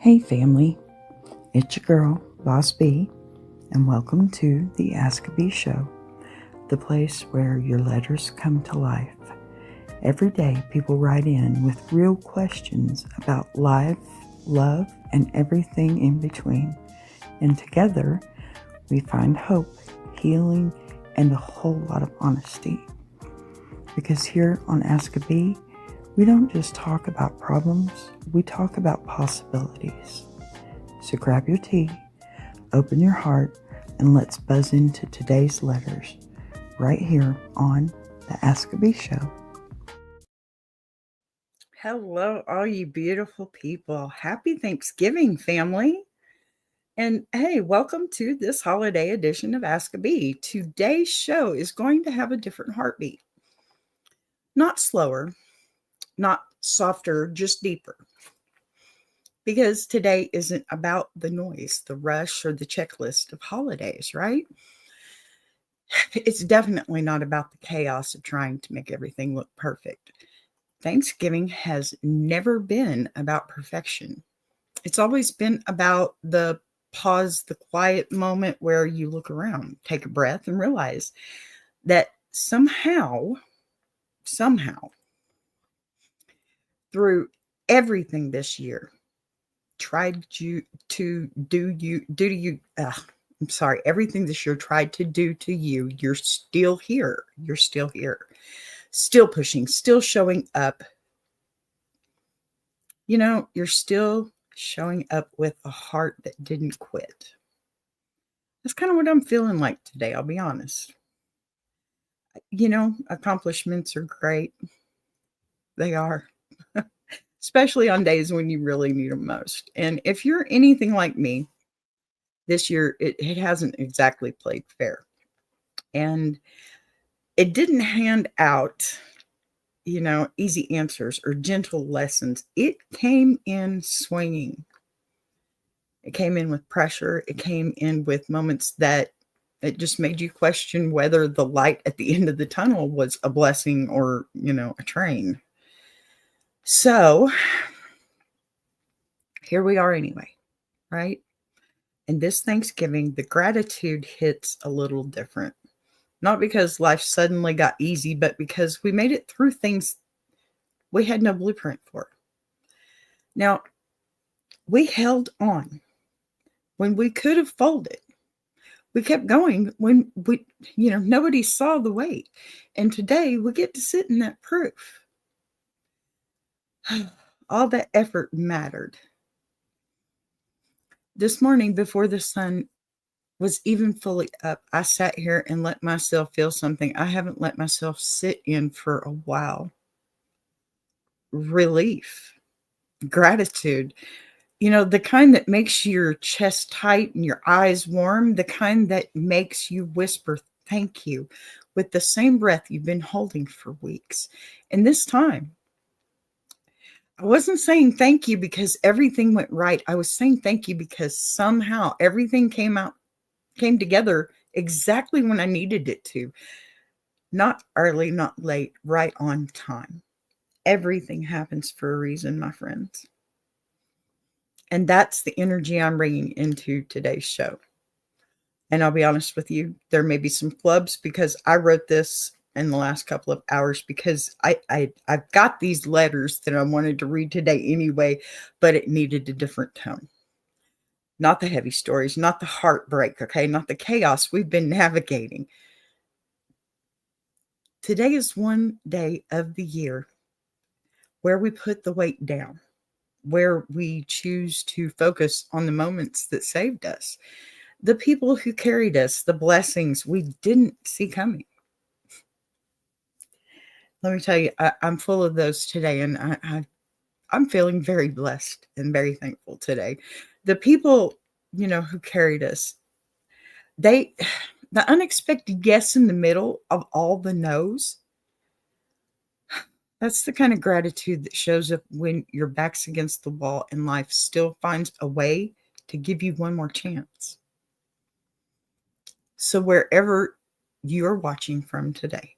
Hey family, it's your girl, Boss B, and welcome to the Ask a Bee Show, the place where your letters come to life. Every day people write in with real questions about life, love, and everything in between. And together we find hope, healing, and a whole lot of honesty. Because here on Ask a Bee, we don't just talk about problems, we talk about possibilities. So grab your tea, open your heart, and let's buzz into today's letters right here on the Ask a Bee Show. Hello, all you beautiful people. Happy Thanksgiving, family. And hey, welcome to this holiday edition of Ask a Bee. Today's show is going to have a different heartbeat. Not slower, not softer, just deeper. Because today isn't about the noise, the rush, or the checklist of holidays, right? It's definitely not about the chaos of trying to make everything look perfect. Thanksgiving has never been about perfection. It's always been about the pause, the quiet moment where you look around, take a breath, and realize that somehow, through everything this year, everything this year tried to do to you, you're still here. You're still here. Still pushing, still showing up. You're still showing up with a heart that didn't quit. That's kind of what I'm feeling like today, I'll be honest. Accomplishments are great. They are. Especially on days when you really need them most. And if you're anything like me, this year it hasn't exactly played fair. And it didn't hand out, easy answers or gentle lessons. It came in swinging. It came in with pressure. It came in with moments that it just made you question whether the light at the end of the tunnel was a blessing or, a train. So here we are anyway, right? And this Thanksgiving, the gratitude hits a little different. Not because life suddenly got easy, but because we made it through things we had no blueprint for. Now, we held on when we could have folded. We kept going when nobody saw the weight. And today we get to sit in that proof. All that effort mattered. This morning, before the sun was even fully up, I sat here and let myself feel something I haven't let myself sit in for a while. Relief, gratitude, the kind that makes your chest tight and your eyes warm, the kind that makes you whisper thank you with the same breath you've been holding for weeks. And this time, I wasn't saying thank you because everything went right. I was saying thank you because somehow everything came together exactly when I needed it to. Not early, not late, right on time. Everything happens for a reason, my friends. And that's the energy I'm bringing into today's show. And I'll be honest with you, there may be some flubs because I wrote this in the last couple of hours because I've got these letters that I wanted to read today anyway, but it needed a different tone. Not the heavy stories, not the heartbreak, okay? Not the chaos we've been navigating. Today is one day of the year where we put the weight down, where we choose to focus on the moments that saved us, the people who carried us, the blessings we didn't see coming. Let me tell you, I'm full of those today, and I'm feeling very blessed and very thankful today. The people, who carried us, the unexpected yes in the middle of all the no's, that's the kind of gratitude that shows up when your back's against the wall and life still finds a way to give you one more chance. So wherever you're watching from today,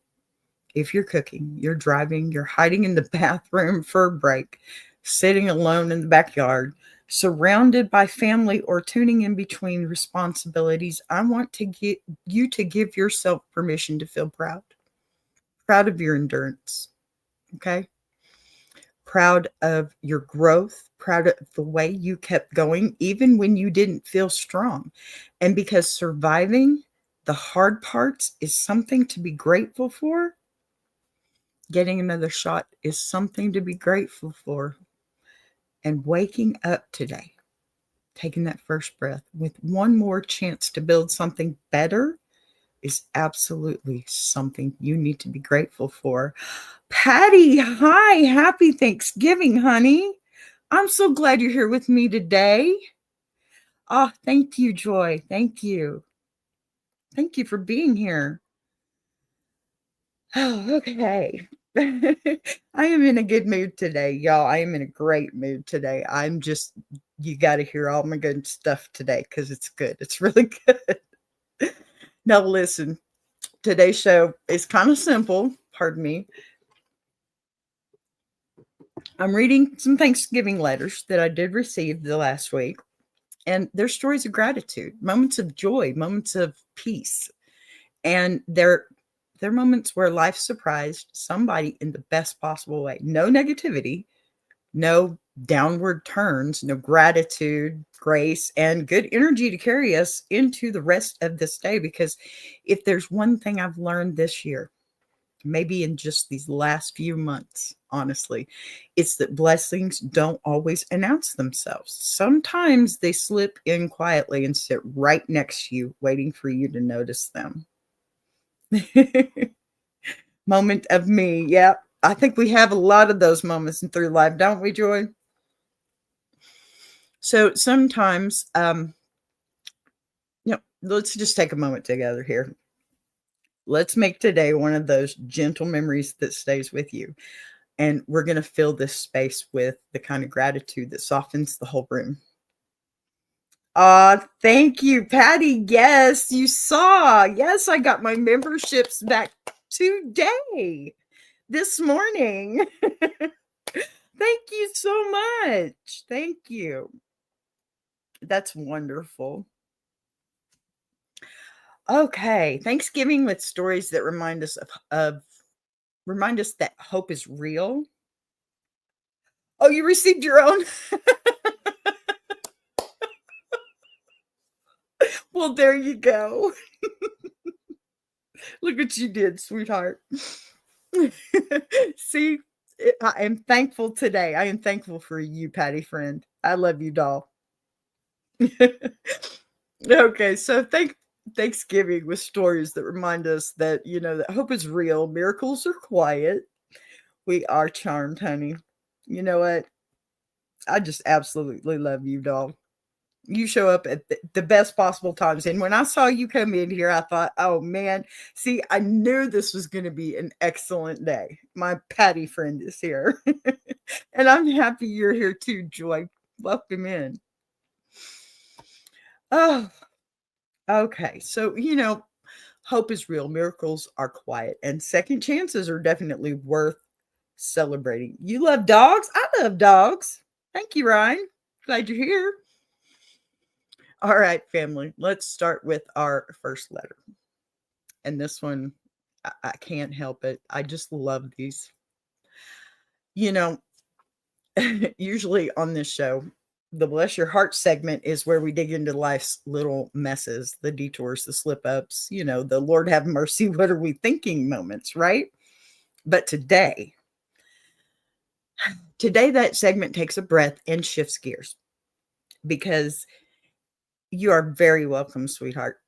if you're cooking, you're driving, you're hiding in the bathroom for a break, sitting alone in the backyard, surrounded by family, or tuning in between responsibilities, I want to get you to give yourself permission to feel proud of your endurance. Okay. Proud of your growth, proud of the way you kept going, even when you didn't feel strong. And because surviving the hard parts is something to be grateful for, getting another shot is something to be grateful for. And waking up today, taking that first breath with one more chance to build something better is absolutely something you need to be grateful for. Patty, hi. Happy Thanksgiving, honey. I'm so glad you're here with me today. Oh, thank you, Joy. Thank you. Thank you for being here. Oh, okay. I am in a good mood today, y'all. I am in a great mood today. You got to hear all my good stuff today because it's good. It's really good. Now, listen, today's show is kind of simple. Pardon me. I'm reading some Thanksgiving letters that I did receive the last week, and they're stories of gratitude, moments of joy, moments of peace. And they're moments where life surprised somebody in the best possible way. No negativity, no downward turns, no gratitude, grace, and good energy to carry us into the rest of this day. Because if there's one thing I've learned this year, maybe in just these last few months, honestly, it's that blessings don't always announce themselves. Sometimes they slip in quietly and sit right next to you, waiting for you to notice them. Moment of me. Yeah. I think we have a lot of those moments through life, don't we, Joy? So sometimes, let's just take a moment together here. Let's make today one of those gentle memories that stays with you. And we're going to fill this space with the kind of gratitude that softens the whole room. Thank you, Patty. Yes, you saw. Yes, I got my memberships back today, this morning. Thank you so much. Thank you. That's wonderful. Okay, Thanksgiving with stories that remind us that hope is real. Oh, you received your own? Well, there you go. Look what you did, sweetheart. See, I am thankful today. I am thankful for you, Patty friend. I love you, doll. Okay, so Thanksgiving with stories that remind us that, that hope is real, miracles are quiet. We are charmed, honey. You know what? I just absolutely love you, doll. You show up at the best possible times. And when I saw you come in here, I thought, oh man, see, I knew this was going to be an excellent day. My Patty friend is here. And I'm happy you're here too, Joy. Welcome in. Oh, okay. So, hope is real. Miracles are quiet. And second chances are definitely worth celebrating. You love dogs? I love dogs. Thank you, Ryan. Glad you're here. All right, family, let's start with our first letter. And this one, I can't help it. I just love these. You know, usually on this show, the Bless Your Heart segment is where we dig into life's little messes, the detours, the slip ups, the Lord have mercy, what are we thinking moments, right? But today, that segment takes a breath and shifts gears because you are very welcome, sweetheart.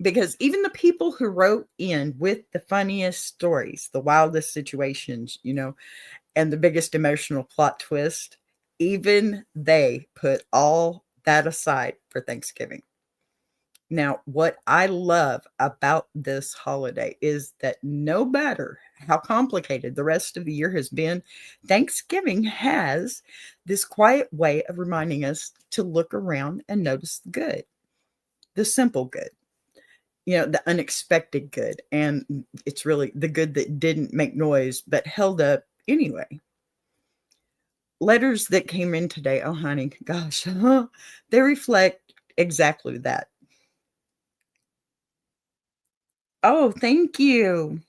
Because even the people who wrote in with the funniest stories, the wildest situations, and the biggest emotional plot twist, even they put all that aside for Thanksgiving. Now, what I love about this holiday is that no matter how complicated the rest of the year has been, Thanksgiving has this quiet way of reminding us to look around and notice the good, the simple good, the unexpected good. And it's really the good that didn't make noise but held up anyway. letters that came in today, oh, honey, gosh, they reflect exactly that. Oh, thank you.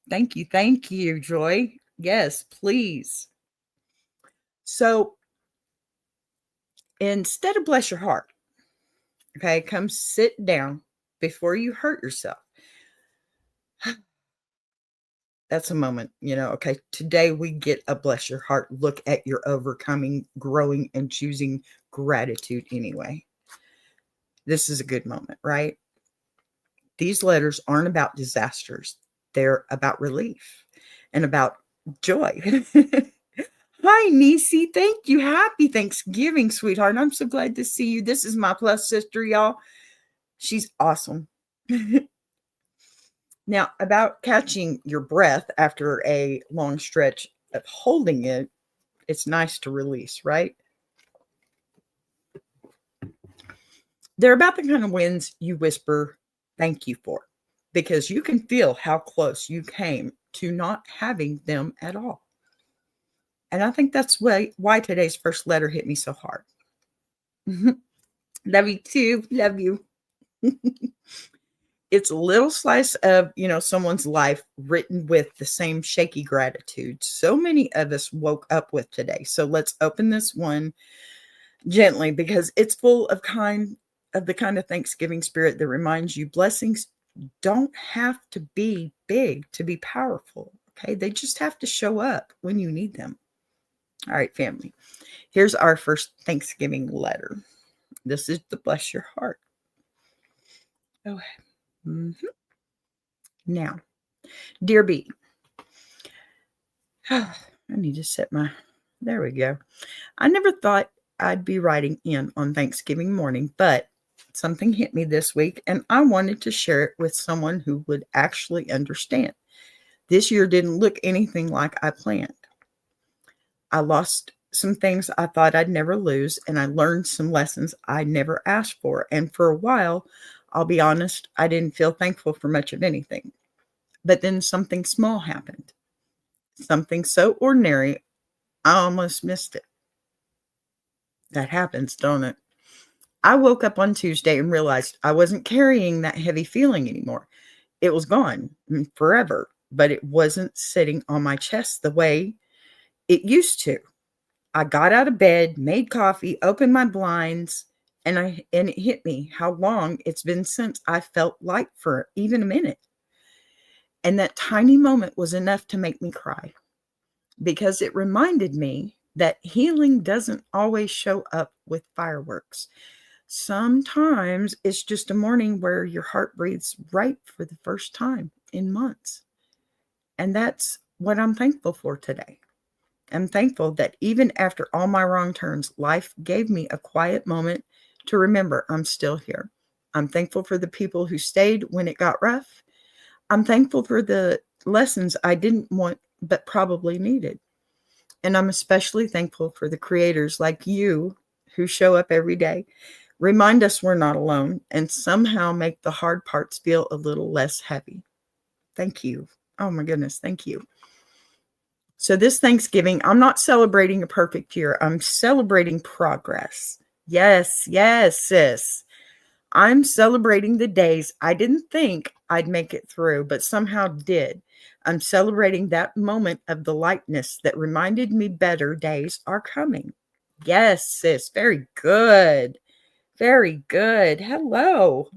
Thank you. Thank you, Joy. Yes, please. So instead of bless your heart, okay, come sit down before you hurt yourself. That's a moment, okay, today we get a bless your heart look at your overcoming, growing, and choosing gratitude anyway. This is a good moment, right? These letters aren't about disasters. They're about relief and about joy. Hi, Nisi. Thank you. Happy Thanksgiving, sweetheart. I'm so glad to see you. This is my plus sister, y'all. She's awesome. Now, about catching your breath after a long stretch of holding it, it's nice to release, right? They're about the kind of wins you whisper thank you for, because you can feel how close you came to not having them at all. And I think that's why today's first letter hit me so hard. Love you too. Love you. It's a little slice of, someone's life written with the same shaky gratitude so many of us woke up with today. So let's open this one gently, because it's full of the kind of Thanksgiving spirit that reminds you blessings don't have to be big to be powerful. Okay. They just have to show up when you need them. All right, family. Here's our first Thanksgiving letter. This is the bless your heart. Oh, Now, dear B, I need to set there we go. I never thought I'd be writing in on Thanksgiving morning, but something hit me this week and I wanted to share it with someone who would actually understand. This year didn't look anything like I planned. I lost some things I thought I'd never lose, and I learned some lessons I never asked for. And for a while, I'll be honest, I didn't feel thankful for much of anything. But then something small happened. Something so ordinary, I almost missed it. That happens, don't it? I woke up on Tuesday and realized I wasn't carrying that heavy feeling anymore. It was gone forever, but it wasn't sitting on my chest the way it used to. I got out of bed, made coffee, opened my blinds, and it hit me how long it's been since I felt light for even a minute. And that tiny moment was enough to make me cry, because it reminded me that healing doesn't always show up with fireworks. Sometimes it's just a morning where your heart breathes right for the first time in months. And that's what I'm thankful for today. I'm thankful that even after all my wrong turns, life gave me a quiet moment to remember I'm still here. I'm thankful for the people who stayed when it got rough. I'm thankful for the lessons I didn't want but probably needed. And I'm especially thankful for the creators like you who show up every day, remind us we're not alone, and somehow make the hard parts feel a little less heavy. Thank you. Oh my goodness. Thank you. So this Thanksgiving, I'm not celebrating a perfect year. I'm celebrating progress. Yes, yes, sis. I'm celebrating the days I didn't think I'd make it through, but somehow did. I'm celebrating that moment of the lightness that reminded me better days are coming. Yes, sis. Very good. Very good. Hello.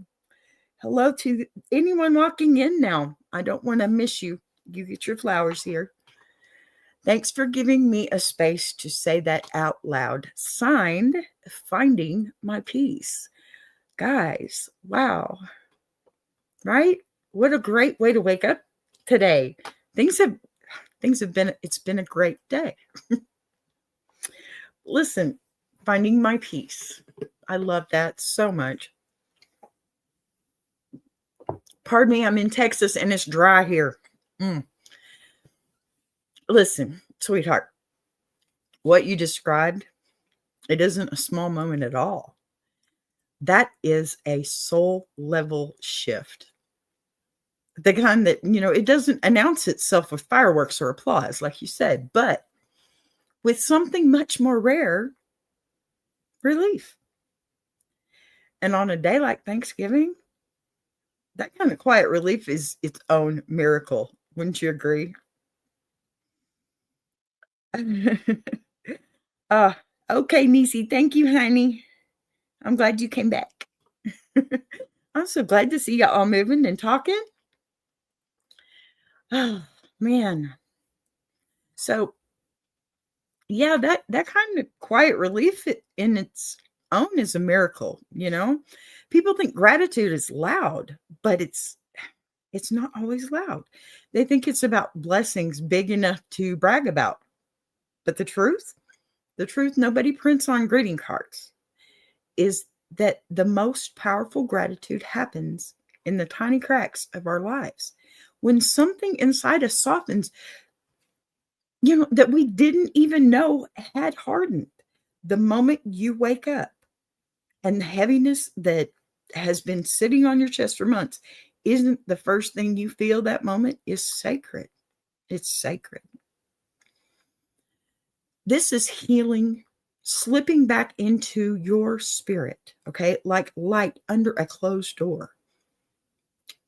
Hello to anyone walking in now. I don't want to miss you. You get your flowers here. Thanks for giving me a space to say that out loud. Signed, Finding My Peace. Guys, wow. Right? What a great way to wake up today. Things have it's been a great day. Listen, finding my peace. I love that so much. Pardon me, I'm in Texas and it's dry here. Listen, sweetheart, what you described, it isn't a small moment at all. That is a soul level shift. The kind that, it doesn't announce itself with fireworks or applause, like you said, but with something much more rare, relief. And on a day like Thanksgiving, that kind of quiet relief is its own miracle. Wouldn't you agree? uh, okay, Niecy. Thank you, honey. I'm glad you came back. I'm so glad to see you all moving and talking. Oh, man. So, yeah, that kind of quiet relief in its own is a miracle, you know? People think gratitude is loud, but it's not always loud. They think it's about blessings big enough to brag about. But the truth nobody prints on greeting cards is that the most powerful gratitude happens in the tiny cracks of our lives. When something inside us softens, that we didn't even know had hardened. The moment you wake up and the heaviness that has been sitting on your chest for months isn't the first thing you feel that moment is sacred. It's sacred. This is healing, slipping back into your spirit, okay? Like light under a closed door.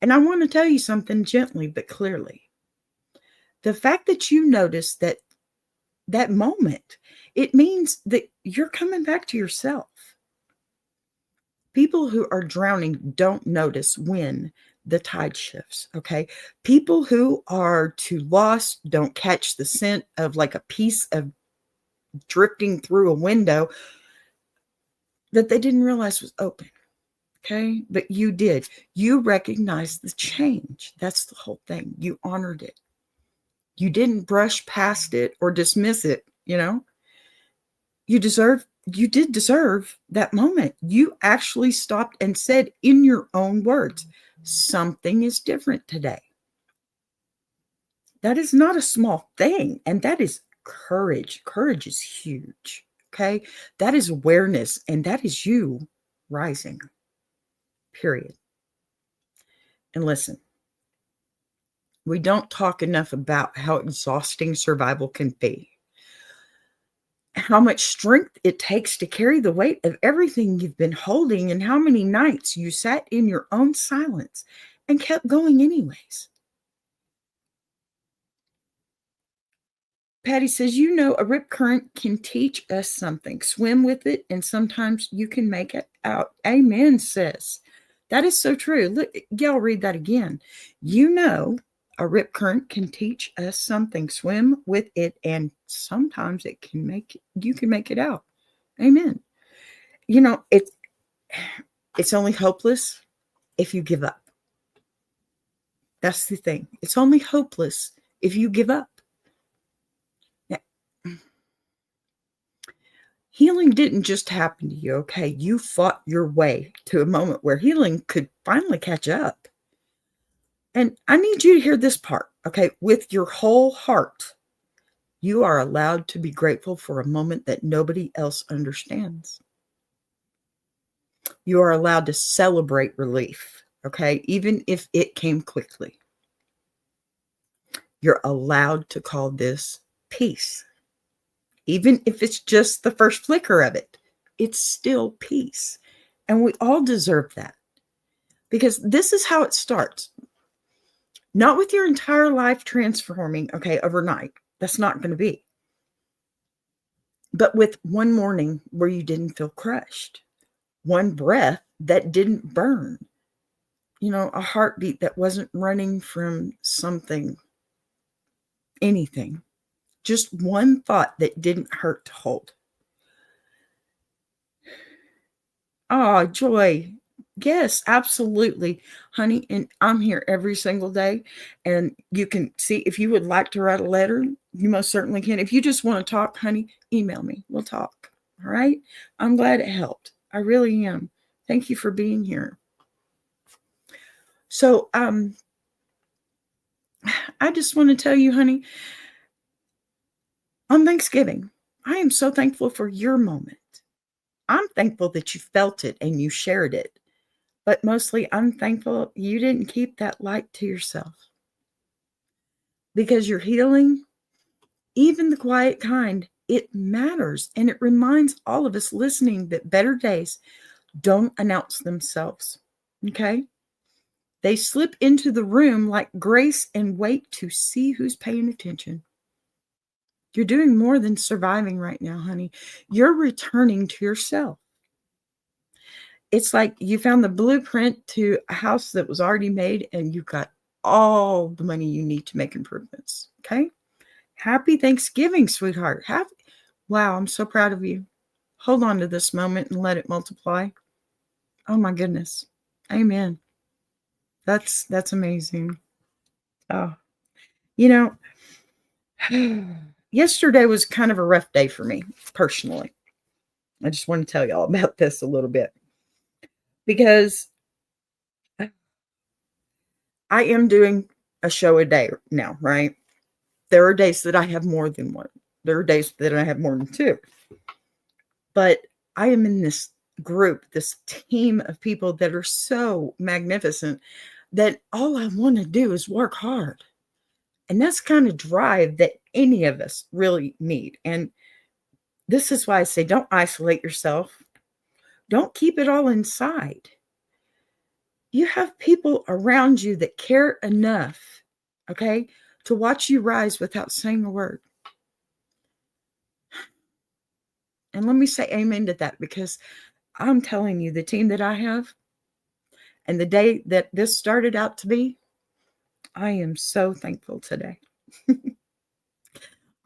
And I want to tell you something gently but clearly. The fact that you notice that moment, it means that you're coming back to yourself. People who are drowning don't notice when the tide shifts, okay? People who are too lost don't catch the scent of like a piece of drifting through a window that they didn't realize was open, okay? But you did. You recognized the change. That's the whole thing. You honored it. You didn't brush past it or dismiss it, You did deserve that moment. You actually stopped and said in your own words, something is different today. That is not a small thing. And that is courage. Courage is huge. Okay. That is awareness. And that is you rising. Period. And listen, we don't talk enough about how exhausting survival can be. How much strength it takes to carry the weight of everything you've been holding, and how many nights you sat in your own silence and kept going anyways. Patty says, a rip current can teach us something. Swim with it, and sometimes you can make it out. Amen, sis. That is so true. Look, y'all read that again. A rip current can teach us something. Swim with it, and sometimes you can make it out. Amen. It's only hopeless if you give up. That's the thing. It's only hopeless if you give up. Now, healing didn't just happen to you, okay? You fought your way to a moment where healing could finally catch up. And I need you to hear this part, okay? With your whole heart, you are allowed to be grateful for a moment that nobody else understands. You are allowed to celebrate relief, okay? Even if it came quickly. You're allowed to call this peace. Even if it's just the first flicker of it, it's still peace. And we all deserve that. Because this is how it starts. Not with your entire life transforming, okay, overnight. That's not going to be. But with one morning where you didn't feel crushed. One breath that didn't burn. A heartbeat that wasn't running from something, anything. Just one thought that didn't hurt to hold. Oh, joy. Yes, absolutely, honey. And I'm here every single day. And you can see if you would like to write a letter, you most certainly can. If you just want to talk, honey, email me. We'll talk. All right. I'm glad it helped. I really am. Thank you for being here. So, I just want to tell you, honey, on Thanksgiving, I am so thankful for your moment. I'm thankful that you felt it and you shared it. But mostly, I'm thankful you didn't keep that light to yourself. Because your healing, even the quiet kind, It matters. And it reminds all of us listening that better days don't announce themselves. Okay? They slip into the room like grace and wait to see who's paying attention. You're doing more than surviving right now, honey. You're returning to yourself. It's like you found the blueprint to a house that was already made and you've got all the money you need to make improvements. Okay? Happy Thanksgiving, sweetheart. Wow, I'm so proud of you. Hold on to this moment and let it multiply. Oh my goodness. Amen. That's amazing. Oh, you know, yesterday was kind of a rough day for me personally. I just want to tell y'all about this a little bit because I am doing a show a day now, right? There are days that I have more than one. There are days that I have more than two. But I am in this group, this team of people that are so magnificent that all I want to do is work hard. And that's kind of drive that any of us really need. And this is why I say don't isolate yourself. Don't keep it all inside. You have people around you that care enough, okay, to watch you rise without saying a word. And let me say amen to that because I'm telling you, the team that I have and the day that this started out to be, I am so thankful today.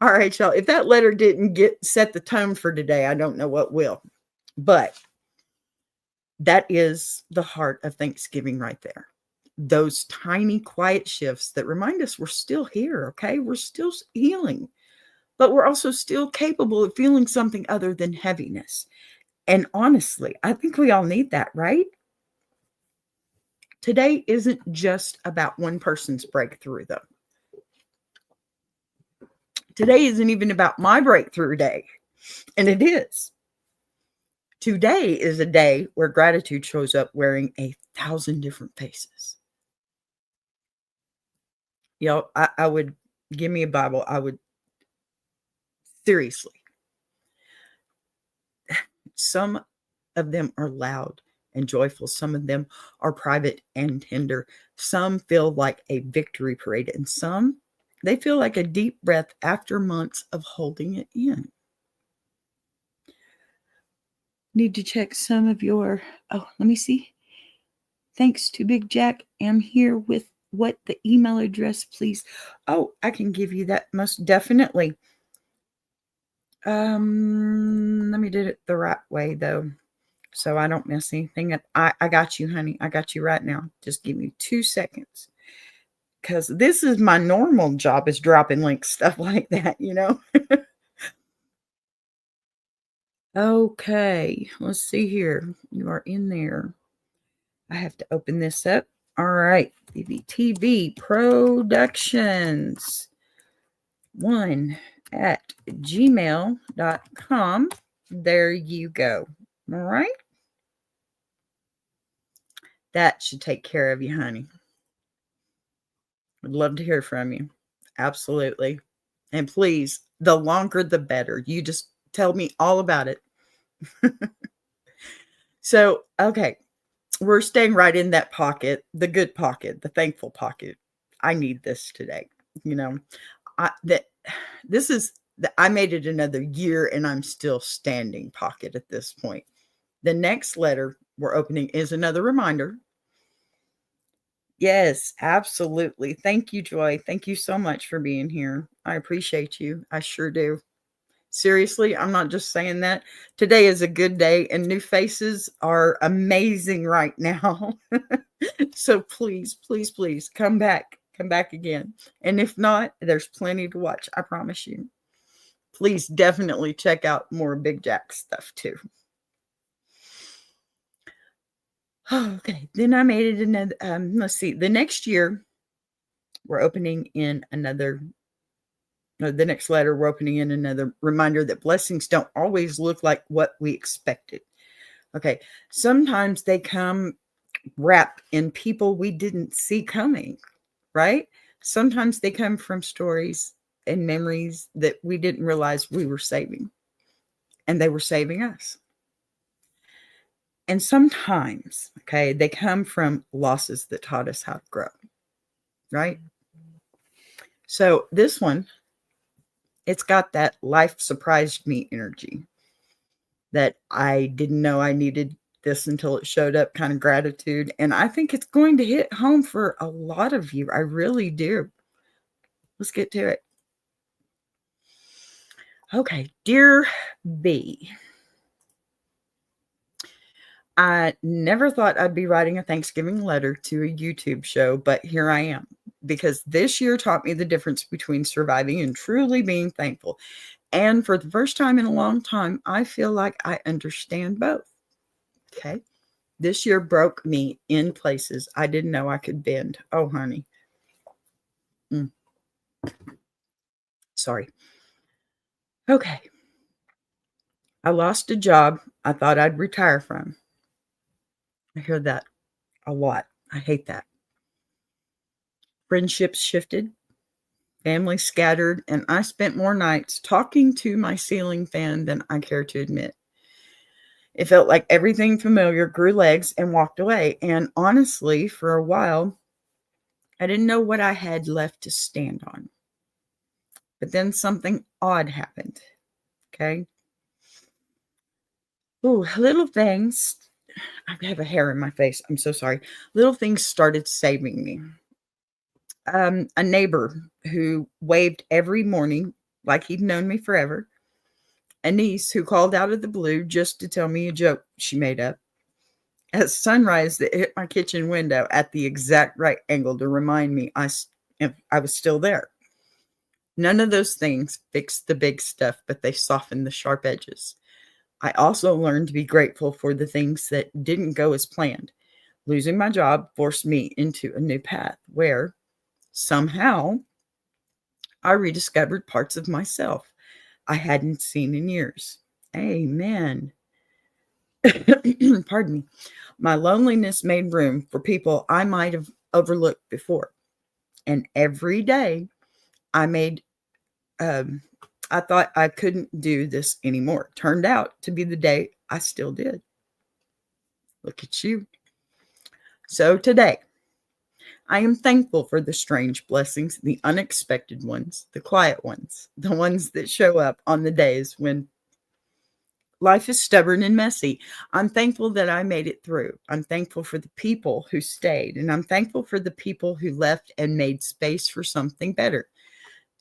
All right, y'all. If that letter didn't set the tone for today, I don't know what will. But that is the heart of Thanksgiving right there. Those tiny, quiet shifts that remind us we're still here, okay? We're still healing, but we're also still capable of feeling something other than heaviness. And honestly, I think we all need that, right? Today isn't just about one person's breakthrough, though. Today isn't even about my breakthrough day, and it is. Today is a day where gratitude shows up wearing 1,000 different faces. You know, I would give me a Bible. I would seriously. Some of them are loud and joyful. Some of them are private and tender. Some feel like a victory parade, and some they feel like a deep breath after months of holding it in. Need to check some of your, let me see. Thanks to Big Jack. Am here with what the email address, please. Oh, I can give you that most definitely. Let me do it the right way though, so I don't mess anything up. I got you, honey. I got you right now. Just give me 2 seconds. Because this is my normal job, is dropping links, stuff like that, you know? Okay, let's see here. You are in there. I have to open this up. All right, BBTV Productions 1@gmail.com. There you go. All right. That should take care of you, honey. Would love to hear from you. Absolutely. And please, the longer the better. You just tell me all about it. So, okay. We're staying right in that pocket, the good pocket, the thankful pocket. I need this today. You know, I made it another year and I'm still standing pocket at this point. The next letter we're opening is another reminder. Yes, absolutely. Thank you, Joy. Thank you so much for being here. I appreciate you. I sure do. Seriously, I'm not just saying that. Today is a good day and new faces are amazing right now. So please, please, please come back. Come back again. And if not, there's plenty to watch. I promise you. Please definitely check out more Big Jack stuff too. Okay, then I made it another, let's see, the next year we're opening in another, no, the next letter we're opening in another reminder that blessings don't always look like what we expected. Okay, sometimes they come wrapped in people we didn't see coming, right? Sometimes they come from stories and memories that we didn't realize we were saving, and they were saving us. And sometimes, okay, they come from losses that taught us how to grow, right? So this one, it's got that life surprised me energy that I didn't know I needed this until it showed up kind of gratitude. And I think it's going to hit home for a lot of you. I really do. Let's get to it. Okay, dear B, I never thought I'd be writing a Thanksgiving letter to a YouTube show, but here I am, because this year taught me the difference between surviving and truly being thankful. And for the first time in a long time, I feel like I understand both. Okay. This year broke me in places I didn't know I could bend. Oh, honey. Sorry. Okay. I lost a job I thought I'd retire from. I hear that a lot. I hate that. Friendships shifted, family scattered, and I spent more nights talking to my ceiling fan than I care to admit. It felt like everything familiar grew legs and walked away. And honestly, for a while, I didn't know what I had left to stand on. But then something odd happened. Okay. Ooh, little things. I have a hair in my face. I'm so sorry. Little things started saving me. A neighbor who waved every morning like he'd known me forever. A niece who called out of the blue just to tell me a joke she made up. A sunrise that hit my kitchen window at the exact right angle to remind me I was still there. None of those things fixed the big stuff, but they softened the sharp edges. I also learned to be grateful for the things that didn't go as planned. Losing my job forced me into a new path where somehow I rediscovered parts of myself I hadn't seen in years. Amen. Pardon me. My loneliness made room for people I might have overlooked before. And every day I made, I thought I couldn't do this anymore. Turned out to be the day I still did. Look at you. So today, I am thankful for the strange blessings, the unexpected ones, the quiet ones, the ones that show up on the days when life is stubborn and messy. I'm thankful that I made it through. I'm thankful for the people who stayed, and I'm thankful for the people who left and made space for something better.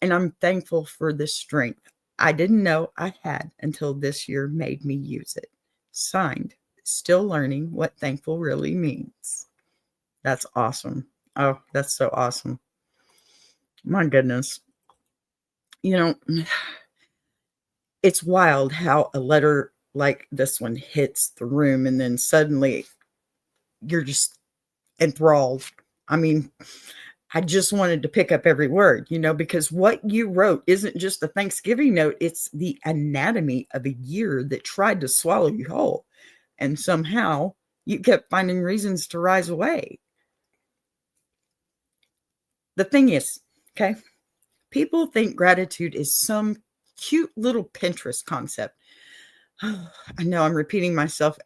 And I'm thankful for the strength I didn't know I had until this year made me use it. Signed, still learning what thankful really means. That's awesome. Oh, that's so awesome. My goodness. You know, it's wild how a letter like this one hits the room and then suddenly you're just enthralled. I mean, I just wanted to pick up every word, because what you wrote isn't just a Thanksgiving note, it's the anatomy of a year that tried to swallow you whole. And somehow you kept finding reasons to rise away. The thing is, okay, people think gratitude is some cute little Pinterest concept. I know I'm repeating myself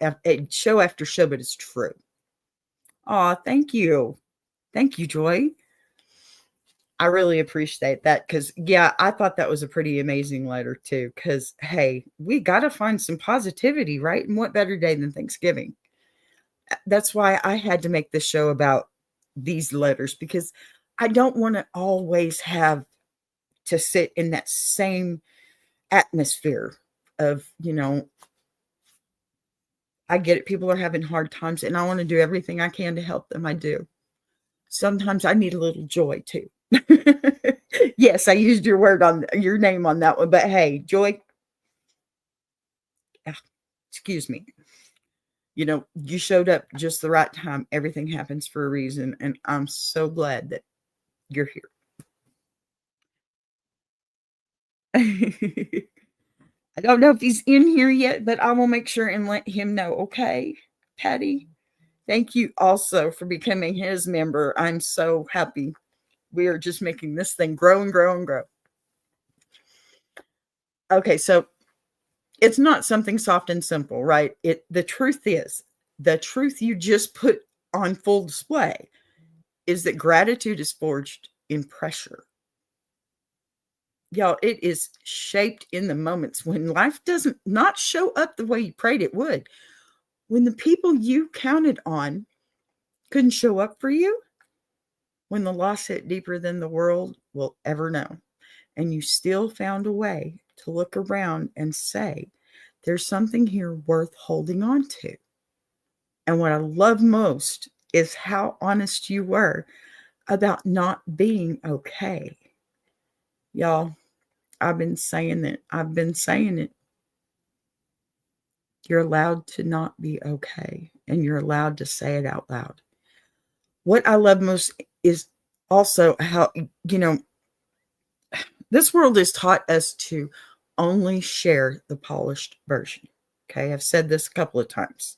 show after show, but it's true. Aw, thank you. Thank you, Joy. I really appreciate that because, yeah, I thought that was a pretty amazing letter too. Because, hey, we got to find some positivity, right? And what better day than Thanksgiving? That's why I had to make this show about these letters, because I don't want to always have to sit in that same atmosphere of, I get it. People are having hard times and I want to do everything I can to help them. I do. Sometimes I need a little joy too. Yes, I used your name on that one, but hey, Joy, excuse me. You showed up just the right time. Everything happens for a reason, and I'm so glad that you're here. I don't know if he's in here yet, but I will make sure and let him know. Okay, Patty? Thank you also for becoming his member. I'm so happy. We are just making this thing grow and grow and grow. Okay, so it's not something soft and simple, right? The truth is, the truth you just put on full display is that gratitude is forged in pressure. Y'all, it is shaped in the moments when life doesn't not show up the way you prayed it would. When the people you counted on couldn't show up for you, when the loss hit deeper than the world will ever know, and you still found a way to look around and say, there's something here worth holding on to. And what I love most is how honest you were about not being okay. Y'all, I've been saying it. I've been saying it. You're allowed to not be okay, and you're allowed to say it out loud. What I love most is also how, this world has taught us to only share the polished version. Okay, I've said this a couple of times.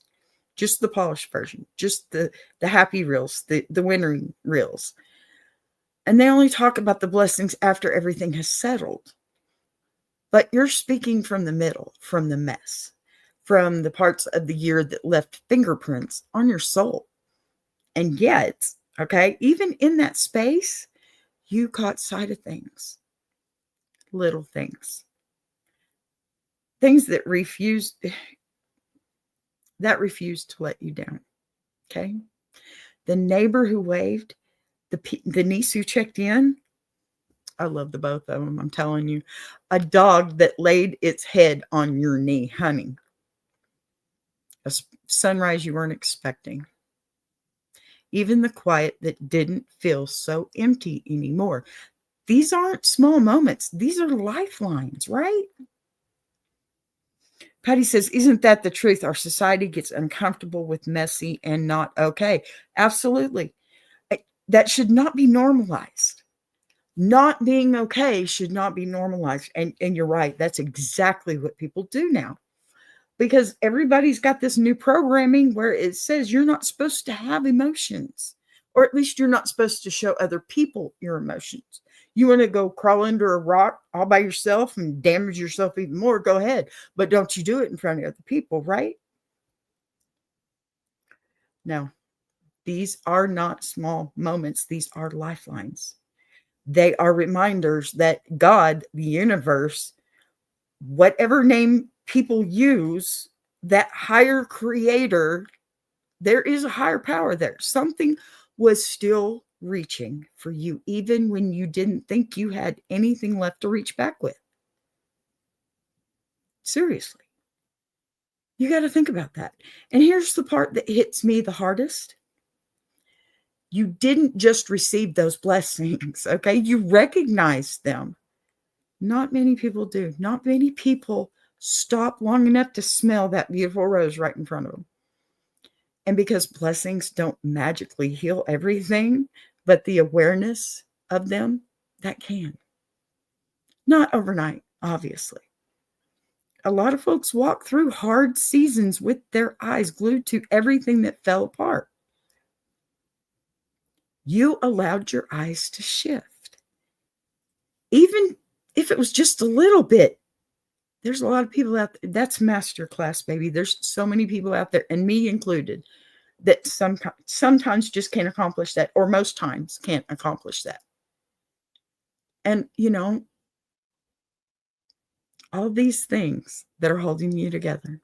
Just the polished version, just the happy reels, the winning reels. And they only talk about the blessings after everything has settled. But you're speaking from the middle, from the mess, from the parts of the year that left fingerprints on your soul. And yet, okay, even in that space, you caught sight of things, little things that refused to let you down. Okay. The neighbor who waved, the niece who checked in. I love the both of them. I'm telling you, a dog that laid its head on your knee, honey. A sunrise you weren't expecting. Even the quiet that didn't feel so empty anymore. These aren't small moments. These are lifelines, right? Patty says, isn't that the truth? Our society gets uncomfortable with messy and not okay. Absolutely. That should not be normalized. Not being okay should not be normalized. And you're right. That's exactly what people do now. Because everybody's got this new programming where it says you're not supposed to have emotions. Or at least you're not supposed to show other people your emotions. You want to go crawl under a rock all by yourself and damage yourself even more, go ahead. But don't you do it in front of other people, right? No, these are not small moments. These are lifelines. They are reminders that God, the universe, whatever name people use, that higher creator, there is a higher power there. Something was still reaching for you, even when you didn't think you had anything left to reach back with. Seriously. You got to think about that. And here's the part that hits me the hardest. You didn't just receive those blessings, okay? You recognized them. Not many people do. Not many people stop long enough to smell that beautiful rose right in front of them. And because blessings don't magically heal everything, but the awareness of them, that can. Not overnight, obviously. A lot of folks walk through hard seasons with their eyes glued to everything that fell apart. You allowed your eyes to shift. Even if it was just a little bit. There's a lot of people out there. That's masterclass, baby. There's so many people out there, and me included, that sometimes just can't accomplish that, or most times can't accomplish that. And, all these things that are holding you together.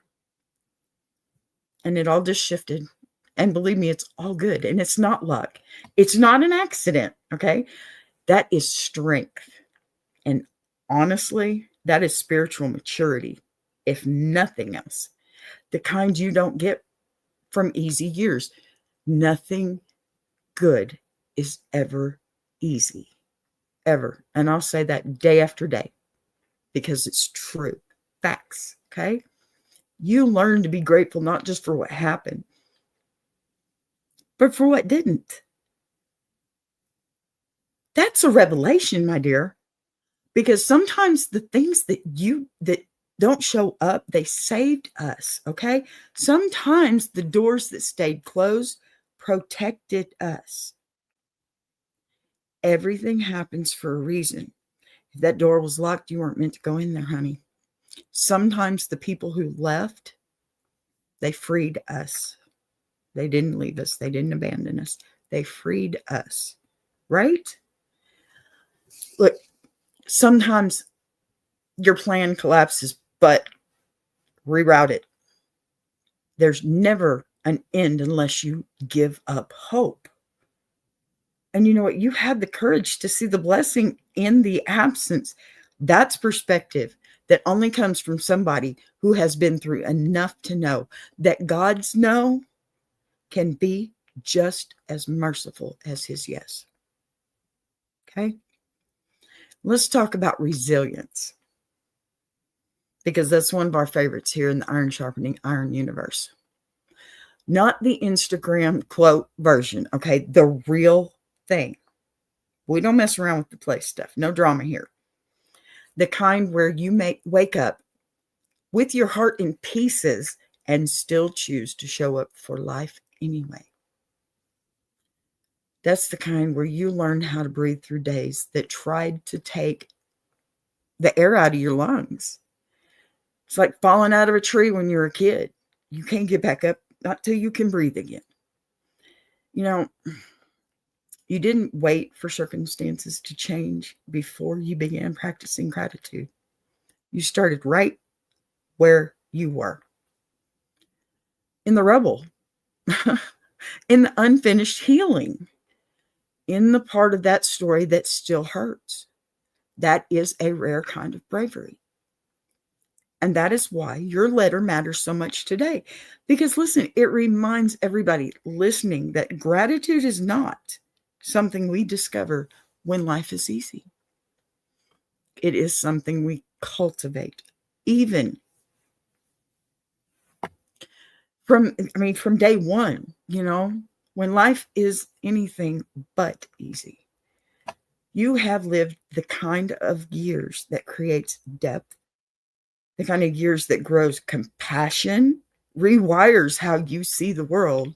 And it all just shifted. And believe me, it's all good. And it's not luck. It's not an accident. Okay. That is strength. And honestly, that is spiritual maturity, if nothing else. The kind you don't get from easy years. Nothing good is ever easy. Ever. And I'll say that day after day because it's true. Facts. Okay. You learn to be grateful, not just for what happened, but for what didn't. That's a revelation, my dear, because sometimes the things that don't show up, they saved us. Okay. Sometimes the doors that stayed closed protected us. Everything happens for a reason. If that door was locked, you weren't meant to go in there, honey. Sometimes the people who left, they freed us. They didn't leave us. They didn't abandon us. They freed us, right? Look, sometimes your plan collapses, but reroute it. There's never an end unless you give up hope. And you know what? You had the courage to see the blessing in the absence. That's perspective that only comes from somebody who has been through enough to know that God's no can be just as merciful as his yes. Okay? Let's talk about resilience, because that's one of our favorites here in the Iron Sharpening Iron universe. Not the Instagram quote version, okay? The real thing. We don't mess around with the play stuff. No drama here. The kind where you wake up with your heart in pieces and still choose to show up for life anyway. That's the kind where you learn how to breathe through days that tried to take the air out of your lungs. It's like falling out of a tree when you're a kid. You can't get back up not till you can breathe again. You know, you didn't wait for circumstances to change before you began practicing gratitude. You started right where you were. In the rubble, in the unfinished healing, in the part of that story that still hurts. That is a rare kind of bravery. And that is why your letter matters so much today. Because listen, it reminds everybody listening that gratitude is not something we discover when life is easy. It is something we cultivate, even from day one, when life is anything but easy. You have lived the kind of years that creates depth, the kind of years that grows compassion, rewires how you see the world.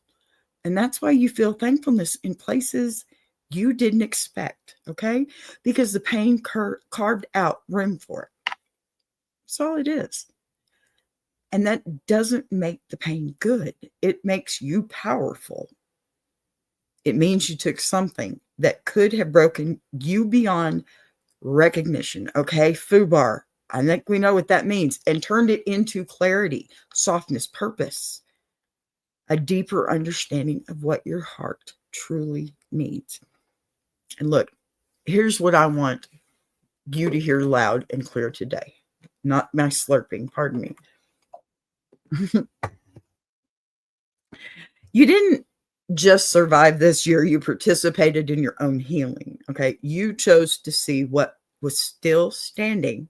And that's why you feel thankfulness in places you didn't expect, okay? Because the pain carved out room for it. That's all it is. And that doesn't make the pain good. It makes you powerful. It means you took something that could have broken you beyond recognition, okay? FUBAR, I think we know what that means, and turned it into clarity, softness, purpose, a deeper understanding of what your heart truly needs. And look, here's what I want you to hear loud and clear today. Not my slurping, pardon me. You didn't just survive this year. You participated in your own healing, okay? You chose to see what was still standing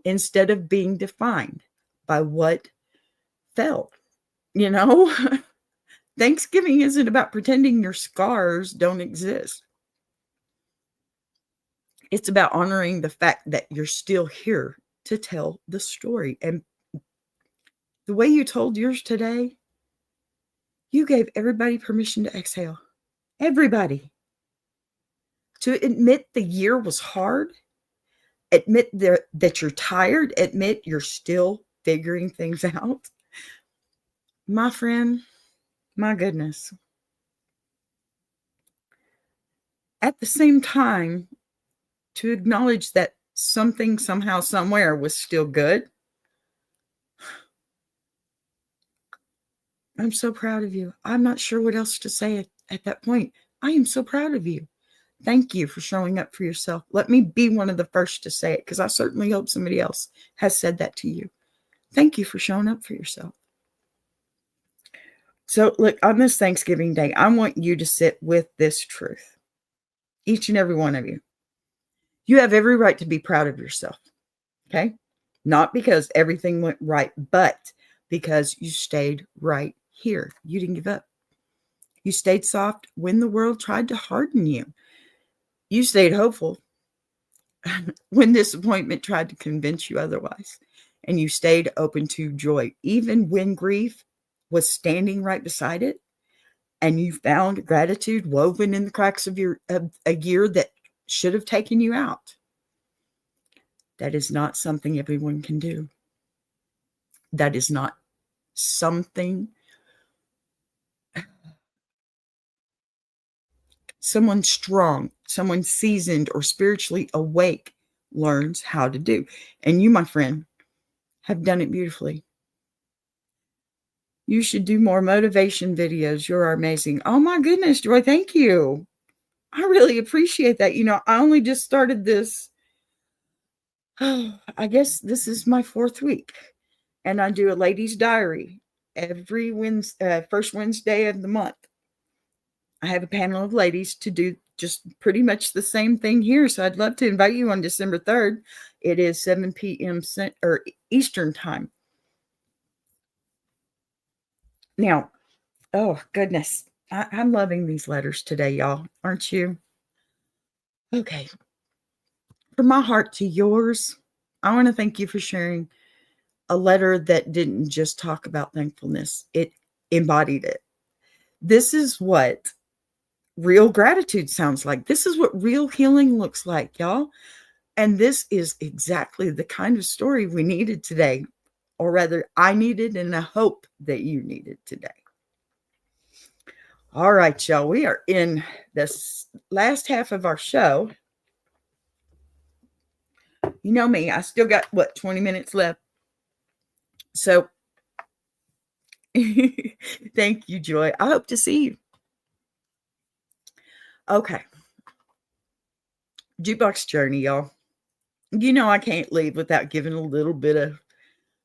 instead of being defined by what felt, Thanksgiving isn't about pretending your scars don't exist. It's about honoring the fact that you're still here to tell the story. And the way you told yours today, you gave everybody permission to exhale. Everybody. To admit the year was hard, admit that you're tired, admit you're still figuring things out. My friend, my goodness. At the same time, to acknowledge that something, somehow, somewhere was still good. I'm so proud of you. I'm not sure what else to say at that point. I am so proud of you. Thank you for showing up for yourself. Let me be one of the first to say it, because I certainly hope somebody else has said that to you. Thank you for showing up for yourself. So look, on this Thanksgiving Day, I want you to sit with this truth. Each and every one of you. You have every right to be proud of yourself. Okay? Not because everything went right, but because you stayed right here. You didn't give up. You stayed soft when the world tried to harden you. You stayed hopeful when disappointment tried to convince you otherwise. And you stayed open to joy, even when grief was standing right beside it. And you found gratitude woven in the cracks of a year that should have taken you out. That is not something everyone can do. That is not something someone strong, someone seasoned or spiritually awake learns how to do. And you, my friend, have done it beautifully. You should do more motivation videos. You're amazing. Oh my goodness, Joy, thank you. I really appreciate that. I only just started this. I guess this is my 4th week. And I do a ladies' diary every Wednesday, first Wednesday of the month. I have a panel of ladies to do just pretty much the same thing here. So I'd love to invite you on December 3rd. It is 7 p.m. or Eastern time. Now, oh goodness, I'm loving these letters today, y'all. Aren't you? Okay. From my heart to yours, I want to thank you for sharing a letter that didn't just talk about thankfulness. It embodied it. This is what real gratitude sounds like. This is what real healing looks like, y'all. And this is exactly the kind of story we needed today, or rather, I needed, and I hope that you needed today. All right, y'all, we are in this last half of our show. You know me, I still got, 20 minutes left. So, thank you, Joy. I hope to see you. Okay. Jukebox journey, y'all. I can't leave without giving a little bit of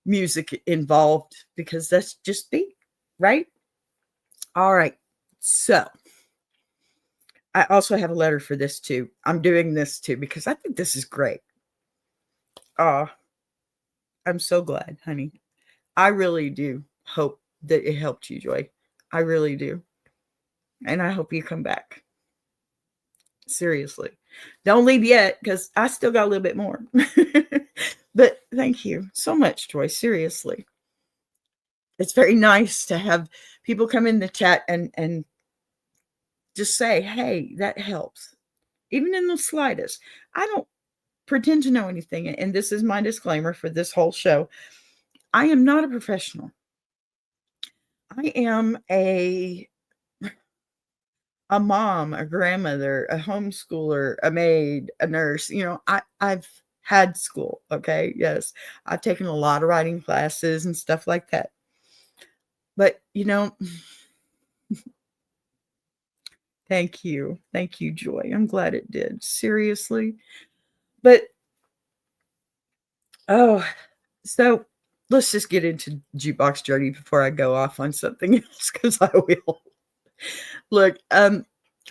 music involved because that's just me, right? All right. So I also have a letter for this too. I'm doing this too because I think this is great. I'm so glad, honey. I really do hope that it helped you, Joy. I really do. And I hope you come back. Seriously. Don't leave yet because I still got a little bit more. But thank you so much, Joy. Seriously. It's very nice to have people come in the chat and just say, hey, that helps. Even in the slightest. I don't pretend to know anything. And this is my disclaimer for this whole show. I am not a professional. I am a mom, a grandmother, a homeschooler, a maid, a nurse. I've had school. Okay. Yes. I've taken a lot of writing classes and stuff like that. But, thank you. Thank you, Joy. I'm glad it did. Seriously. But, so let's just get into Jukebox Journey before I go off on something else because I will. Look,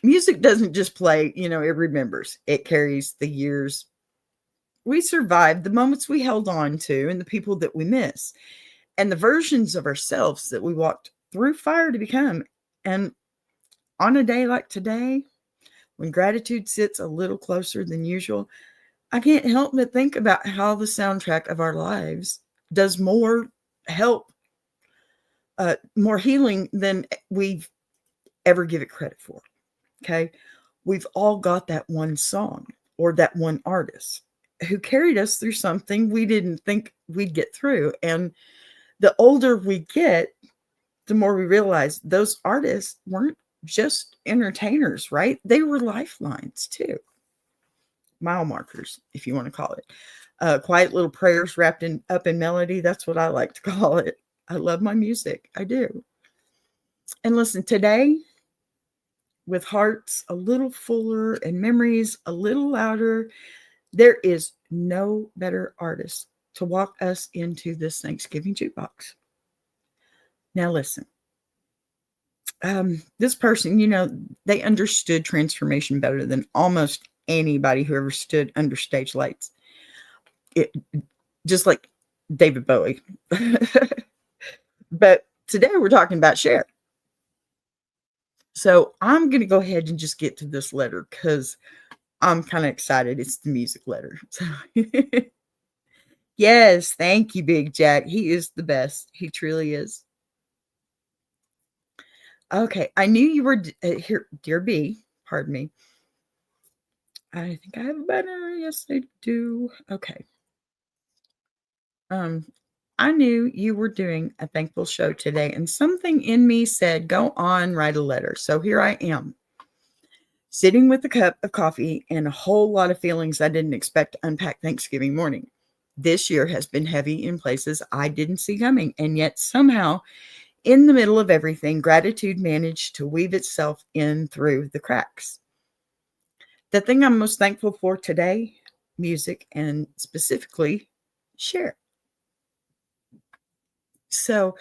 music doesn't just play, it remembers. It carries the years we survived, the moments we held on to, and the people that we miss, and the versions of ourselves that we walked through fire to become. And on a day like today, when gratitude sits a little closer than usual, I can't help but think about how the soundtrack of our lives does more help, more healing than we've ever give it credit for. Okay. We've all got that one song or that one artist who carried us through something we didn't think we'd get through. And the older we get, the more we realize those artists weren't just entertainers, right? They were lifelines too. Mile markers, if you want to call it. Quiet little prayers wrapped up in melody. That's what I like to call it. I love my music. I do. And listen, today, with hearts a little fuller and memories a little louder, there is no better artist to walk us into this Thanksgiving jukebox. Now, listen. This person, they understood transformation better than almost anybody who ever stood under stage lights. Just like David Bowie. But today we're talking about Cher. So I'm going to go ahead and just get to this letter because I'm kind of excited. It's the music letter. So yes, thank you, Big Jack. He is the best. He truly is. Okay, I knew you were here, dear B. Pardon me. I think I have a banner. Yes, I do. Okay. Um, I knew you were doing a thankful show today, and something in me said, go on, write a letter. So here I am, sitting with a cup of coffee and a whole lot of feelings I didn't expect to unpack Thanksgiving morning. This year has been heavy in places I didn't see coming, and yet somehow, in the middle of everything, gratitude managed to weave itself in through the cracks. The thing I'm most thankful for today, music, and specifically, share. So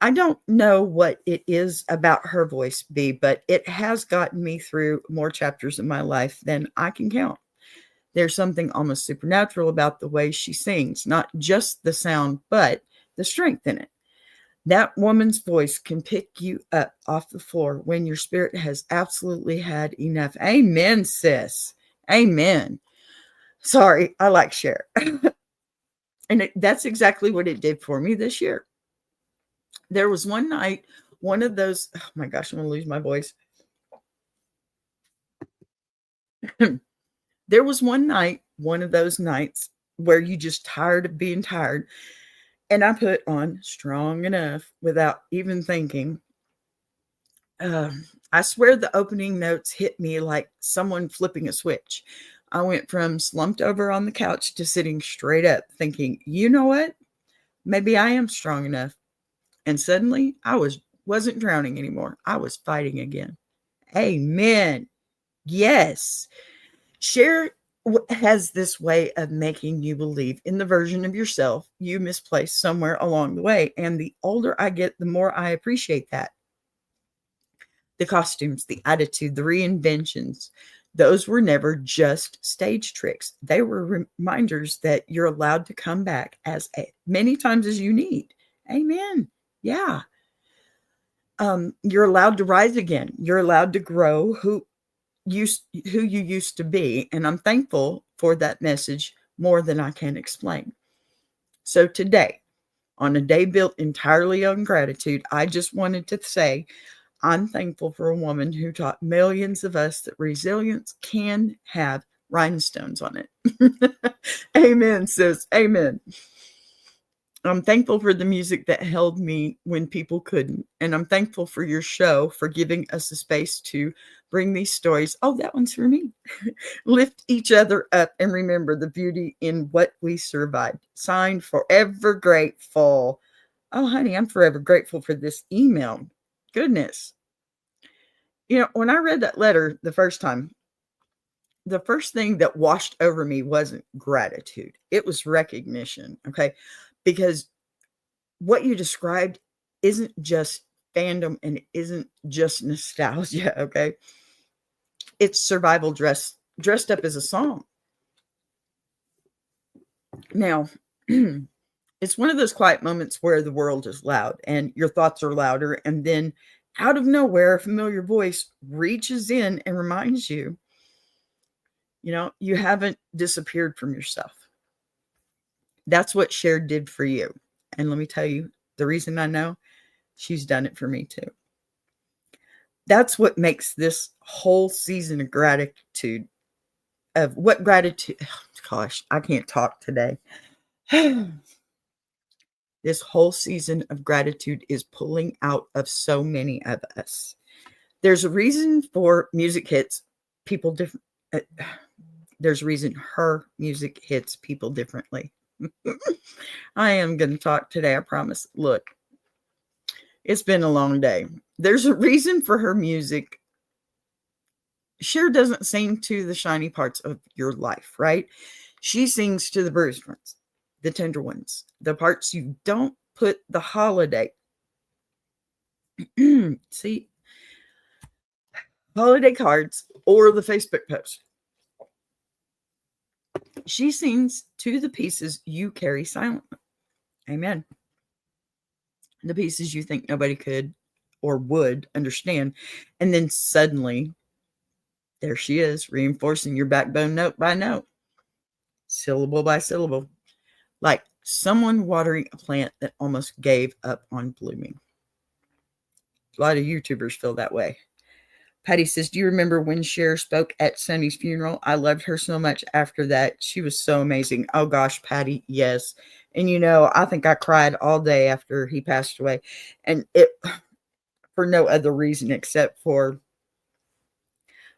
I don't know what it is about her voice, B, but it has gotten me through more chapters in my life than I can count. There's something almost supernatural about the way she sings, not just the sound, but the strength in it. That woman's voice can pick you up off the floor when your spirit has absolutely had enough. Amen, sis. Amen. Sorry, I like Cher. And that's exactly what it did for me this year. There was one night, one of those, oh my gosh, I'm going to lose my voice. There was one night, one of those nights where you just tired of being tired. And I put on Strong Enough without even thinking. I swear the opening notes hit me like someone flipping a switch. I went from slumped over on the couch to sitting straight up, thinking, you know what? Maybe I am strong enough. And suddenly wasn't drowning anymore. I was fighting again. Amen. Yes. Share has this way of making you believe in the version of yourself you misplaced somewhere along the way. And the older I get, the more I appreciate that. The costumes, the attitude, the reinventions, those were never just stage tricks. They were reminders that you're allowed to come back as many times as you need. Amen. Yeah. You're allowed to rise again. You're allowed to grow who you used to be. And I'm thankful for that message more than I can explain. So today, on a day built entirely on gratitude, I just wanted to say I'm thankful for a woman who taught millions of us that resilience can have rhinestones on it. Amen, sis. Amen. I'm thankful for the music that held me when people couldn't. And I'm thankful for your show for giving us a space to bring these stories. Oh, that one's for me. Lift each other up and remember the beauty in what we survived. Signed, Forever Grateful. Oh, honey, I'm forever grateful for this email. Goodness. You know, when I read that letter the first time, the first thing that washed over me wasn't gratitude. It was recognition. Okay. Because what you described isn't just fandom and it isn't just nostalgia, okay? It's survival dressed up as a song. Now, it's one of those quiet moments where the world is loud and your thoughts are louder, and then out of nowhere, a familiar voice reaches in and reminds you, you know, you haven't disappeared from yourself. That's what Cher did for you. And let me tell you, the reason I know, she's done it for me too. That's what makes this whole season of gratitude, of what gratitude, oh gosh, I can't talk today. This whole season of gratitude is pulling out of so many of us. There's a reason for music hits people different. There's a reason her music hits people differently. I am going to talk today, I promise. Look, it's been a long day. There's a reason for her music. Cher doesn't sing to the shiny parts of your life, right? She sings to the bruised ones, the tender ones, the parts you don't put the holiday. See, holiday cards or the Facebook post. She sings to the pieces you carry silently. Amen. The pieces you think nobody could or would understand. And then suddenly, there she is, reinforcing your backbone note by note, syllable by syllable, like someone watering a plant that almost gave up on blooming. A lot of YouTubers feel that way. Patty says, do you remember when Cher spoke at Sunny's funeral? I loved her so much after that. She was so amazing. Oh gosh, Patty, yes. And I think I cried all day after he passed away. And it for no other reason except for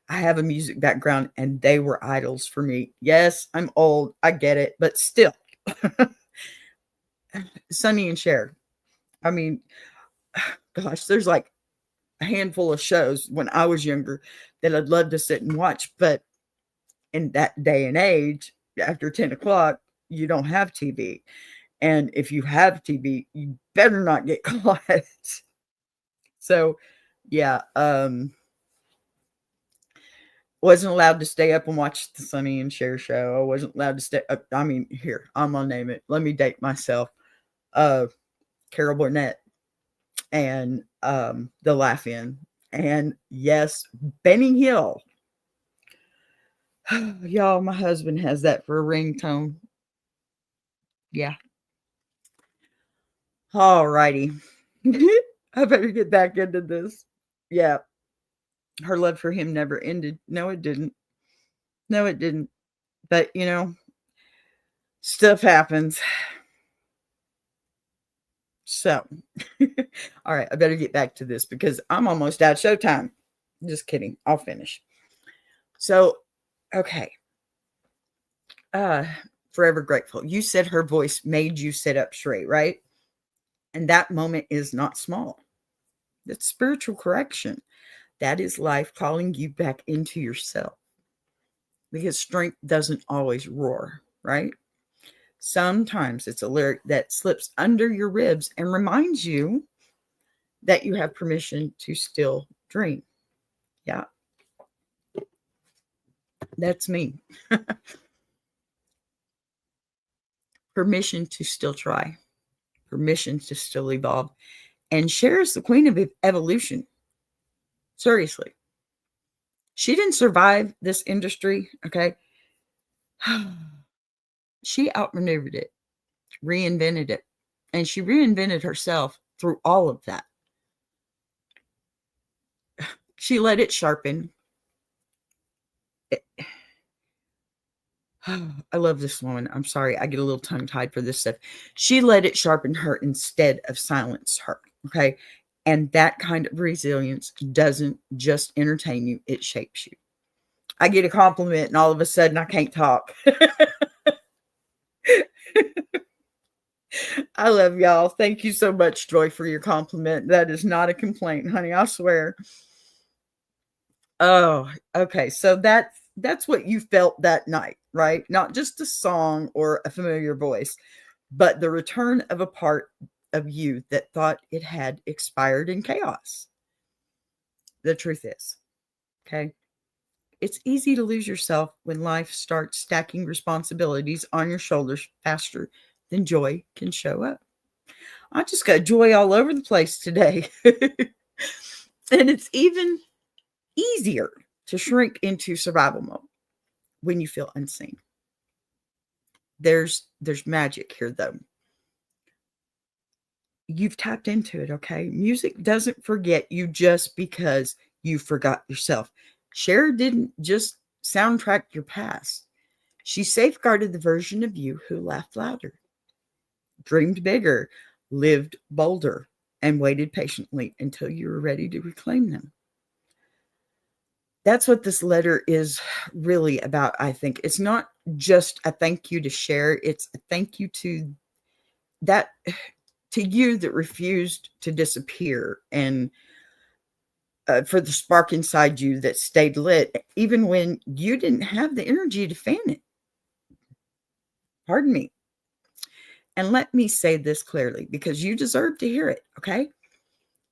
I have a music background and they were idols for me. Yes, I'm old. I get it, but still. Sunny and Cher. I mean, gosh, there's like a handful of shows when I was younger that I'd love to sit and watch, but in that day and age, after 10 o'clock, you don't have TV. And if you have TV, you better not get caught. So, yeah, wasn't allowed to stay up and watch the Sonny and Cher show. I wasn't allowed to stay up. I mean, here, I'm gonna name it. Let me date myself. Uh, Carol Burnett and The Laugh-In. And yes, Benny Hill. Y'all, my husband has that for a ringtone. Yeah. All righty. I better get back into this. Yeah. Her love for him never ended. No, it didn't. No, it didn't. But, stuff happens. So, all right, I better get back to this because I'm almost out of showtime. Just kidding. I'll finish. So, okay. Forever grateful. You said her voice made you sit up straight, right? And that moment is not small. That's spiritual correction. That is life calling you back into yourself. Because strength doesn't always roar, right? Sometimes it's a lyric that slips under your ribs and reminds you that you have permission to still dream. Yeah. That's me. Permission to still try. Permission to still evolve. And Cher is the queen of evolution. Seriously. She didn't survive this industry, okay? She outmaneuvered it, reinvented it, and she reinvented herself through all of that. She let it sharpen. I love this woman. I'm sorry. I get a little tongue tied for this stuff. She let it sharpen her instead of silence her. Okay. And that kind of resilience doesn't just entertain you, it shapes you. I get a compliment and all of a sudden I can't talk. I love y'all. Thank you so much, Joy, for your compliment. That is not a complaint, honey. I swear. Oh, okay. So that's what you felt that night, right? Not just a song or a familiar voice, but the return of a part of you that thought it had expired in chaos. The truth is, okay, it's easy to lose yourself when life starts stacking responsibilities on your shoulders faster than joy can show up. I just got joy all over the place today. And it's even easier to shrink into survival mode when you feel unseen. There's magic here though. You've tapped into it, okay? Music doesn't forget you just because you forgot yourself. Cher didn't just soundtrack your past. She safeguarded the version of you who laughed louder, dreamed bigger, lived bolder, and waited patiently until you were ready to reclaim them. That's what this letter is really about, I think. It's not just a thank you to Cher. It's a thank you to you that refused to disappear, and for the spark inside you that stayed lit, even when you didn't have the energy to fan it. Pardon me. And let me say this clearly, because you deserve to hear it, okay?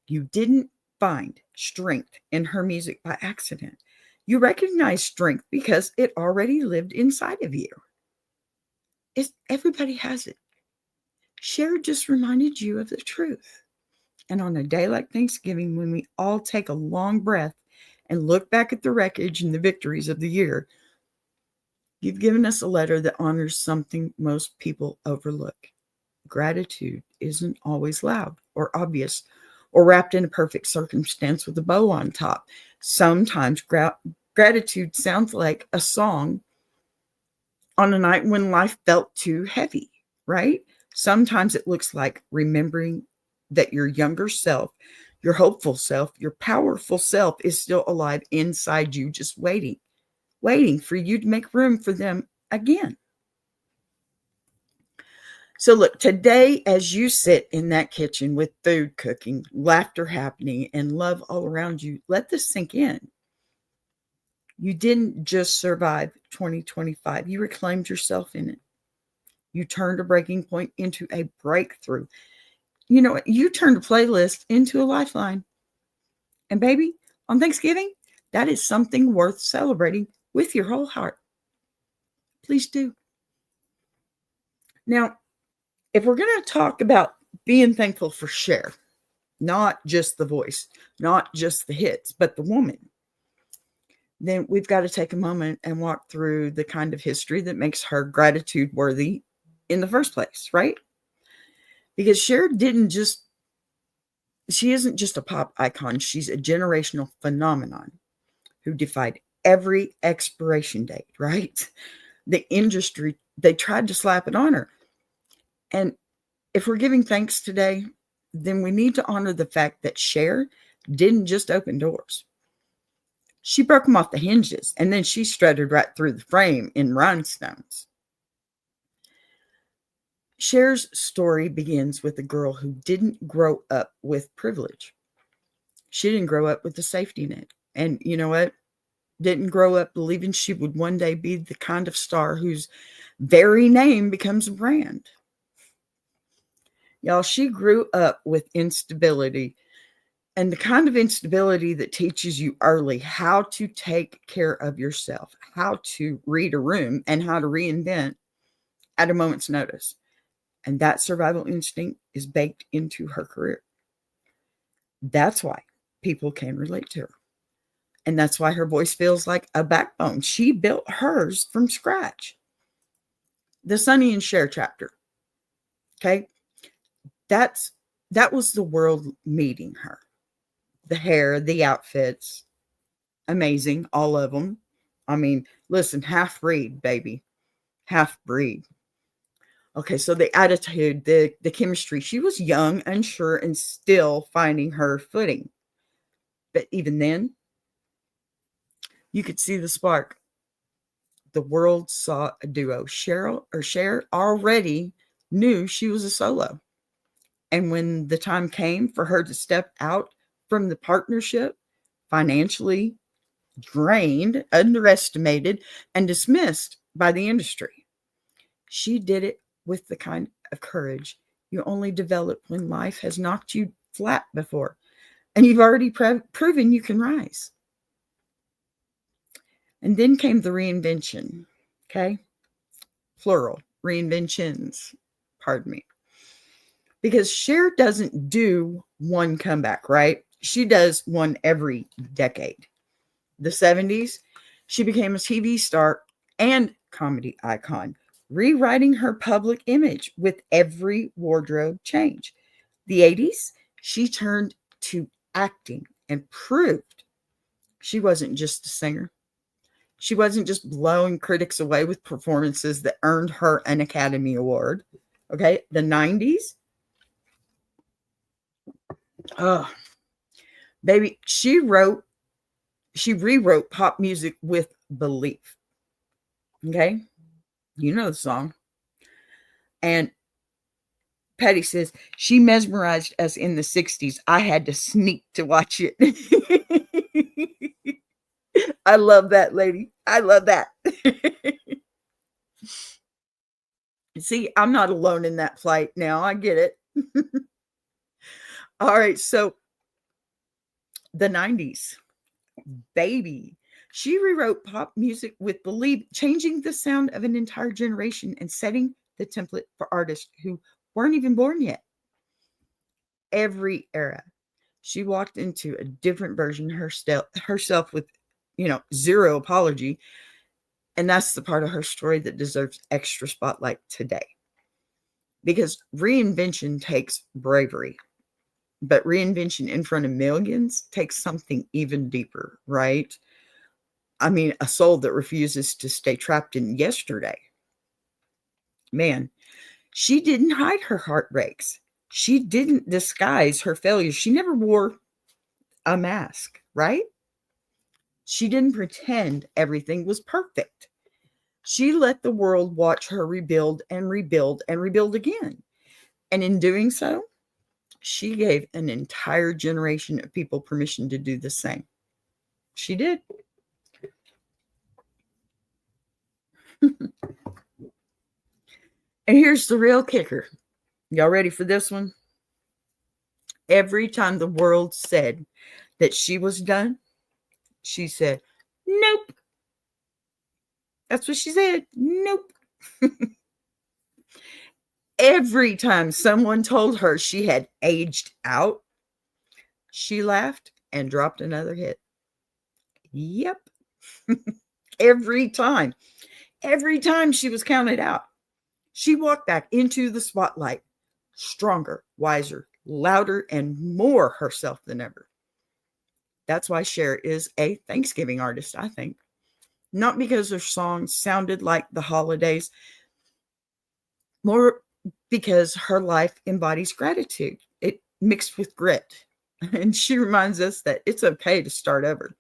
You didn't find strength in her music by accident. You recognize strength because it already lived inside of you. Everybody has it. Cher just reminded you of the truth. And on a day like Thanksgiving, when we all take a long breath and look back at the wreckage and the victories of the year, you've given us a letter that honors something most people overlook. Gratitude isn't always loud or obvious or wrapped in a perfect circumstance with a bow on top. Sometimes gratitude sounds like a song on a night when life felt too heavy, right? Sometimes it looks like remembering that your younger self, your hopeful self, your powerful self is still alive inside you, just waiting for you to make room for them again. So, look, today, as you sit in that kitchen with food cooking, laughter happening, and love all around you, let this sink in. You didn't just survive 2025, you reclaimed yourself in it. You turned a breaking point into a breakthrough. You know, you turned a playlist into a lifeline. And, baby, on Thanksgiving, that is something worth celebrating with your whole heart. Please do. Now, if we're going to talk about being thankful for Cher, not just the voice, not just the hits, but the woman, then we've got to take a moment and walk through the kind of history that makes her gratitude worthy in the first place, right? Because Cher she isn't just a pop icon, she's a generational phenomenon who defied every expiration date, right? The industry, they tried to slap it on her. And if we're giving thanks today, then we need to honor the fact that Cher didn't just open doors. She broke them off the hinges, and then she strutted right through the frame in rhinestones. Cher's story begins with a girl who didn't grow up with privilege. She didn't grow up with a safety net. And you know what? Didn't grow up believing she would one day be the kind of star whose very name becomes a brand. Y'all, she grew up with instability, and the kind of instability that teaches you early how to take care of yourself, how to read a room, and how to reinvent at a moment's notice. And that survival instinct is baked into her career. That's why people can relate to her. And that's why her voice feels like a backbone. She built hers from scratch. The Sonny and Cher chapter. Okay. That was the world meeting her. The hair, the outfits, amazing, all of them. I mean, listen, half breed, baby, half breed. Okay, so the attitude, the chemistry. She was young, unsure, and still finding her footing. But even then, you could see the spark. The world saw a duo. Cher already knew she was a solo. And when the time came for her to step out from the partnership, financially drained, underestimated, and dismissed by the industry, she did it with the kind of courage you only develop when life has knocked you flat before, and you've already proven you can rise. And then came the reinvention, okay? Plural, reinventions, pardon me. Because Cher doesn't do one comeback, right? She does one every decade. The 70s, she became a TV star and comedy icon, rewriting her public image with every wardrobe change. The 80s, she turned to acting and proved she wasn't just a singer. She wasn't just blowing critics away with performances that earned her an Academy Award. Okay, the 90s, oh, baby, she rewrote pop music with belief. Okay, you know the song. And Patty says, she mesmerized us in the 60s. I had to sneak to watch it. I love that, lady. I love that. See, I'm not alone in that plight now. I get it. All right. So the 90s, baby. She rewrote pop music with belief, changing the sound of an entire generation and setting the template for artists who weren't even born yet. Every era, she walked into a different version herself with, zero apology. And that's the part of her story that deserves extra spotlight today. Because reinvention takes bravery. But reinvention in front of millions takes something even deeper, right? I mean, a soul that refuses to stay trapped in yesterday. Man, she didn't hide her heartbreaks. She didn't disguise her failures. She never wore a mask, right? She didn't pretend everything was perfect. She let the world watch her rebuild and rebuild and rebuild again. And in doing so, she gave an entire generation of people permission to do the same. She did. And here's the real kicker. Y'all ready for this one? Every time the world said that she was done, she said, nope. That's what she said. Nope. Every time someone told her she had aged out, she laughed and dropped another hit. Yep. Every time. Every time she was counted out, she walked back into the spotlight, stronger, wiser, louder, and more herself than ever. That's why Cher is a Thanksgiving artist, I think. Not because her songs sounded like the holidays, more because her life embodies gratitude. It mixed with grit. And she reminds us that it's okay to start over.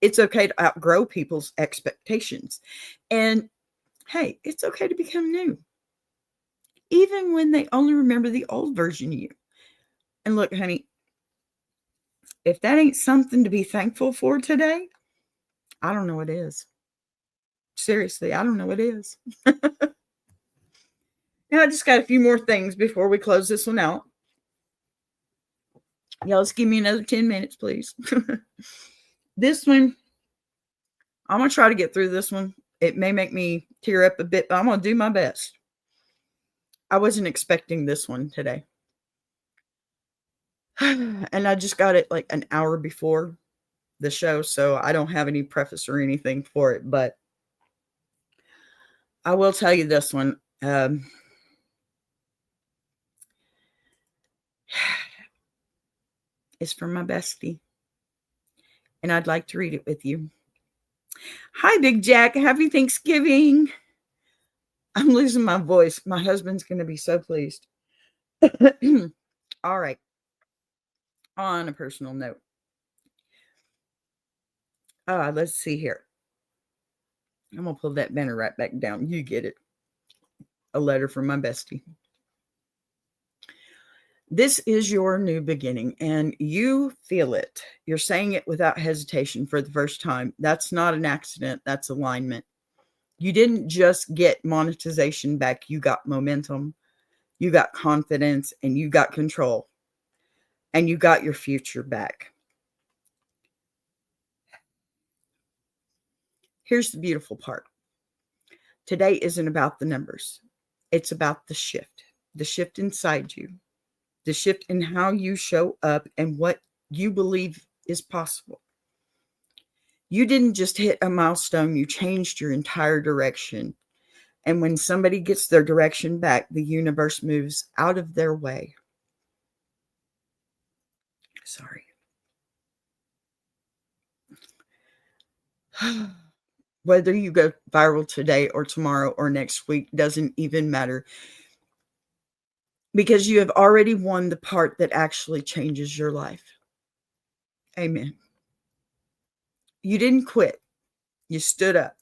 It's okay to outgrow people's expectations. And hey, it's okay to become new, even when they only remember the old version of you. And look, honey, if that ain't something to be thankful for today, I don't know what is. Seriously, I don't know what is. Now, I just got a few more things before we close this one out. Y'all just give me another 10 minutes, please. This one, I'm going to try to get through this one. It may make me tear up a bit, but I'm going to do my best. I wasn't expecting this one today. And I just got it like an hour before the show, so I don't have any preface or anything for it, but I will tell you this one. It's from my bestie, and I'd like to read it with you. Hi, Big Jack. Happy Thanksgiving. I'm losing my voice. My husband's going to be so pleased. All right. On a personal note. Let's see here. I'm going to pull that banner right back down. You get it. A letter from my bestie. This is your new beginning, and you feel it. You're saying it without hesitation for the first time. That's not an accident. That's alignment. You didn't just get monetization back. You got momentum. You got confidence, and you got control. And you got your future back. Here's the beautiful part. Today isn't about the numbers. It's about the shift inside you, the shift in how you show up and what you believe is possible. You didn't just hit a milestone, you changed your entire direction. And when somebody gets their direction back, the universe moves out of their way. Sorry. Whether you go viral today or tomorrow or next week doesn't even matter, because you have already won the part that actually changes your life. Amen. You didn't quit. You stood up.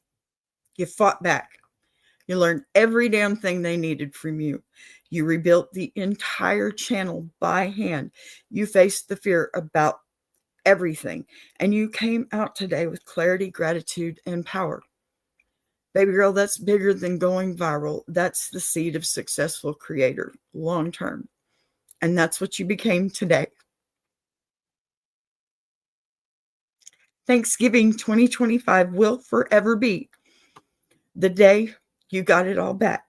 You fought back. You learned every damn thing they needed from you. You rebuilt the entire channel by hand. You faced the fear about everything. And you came out today with clarity, gratitude, and power. Baby girl, that's bigger than going viral. That's the seed of successful creator long term. And that's what you became today. Thanksgiving 2025 will forever be the day you got it all back.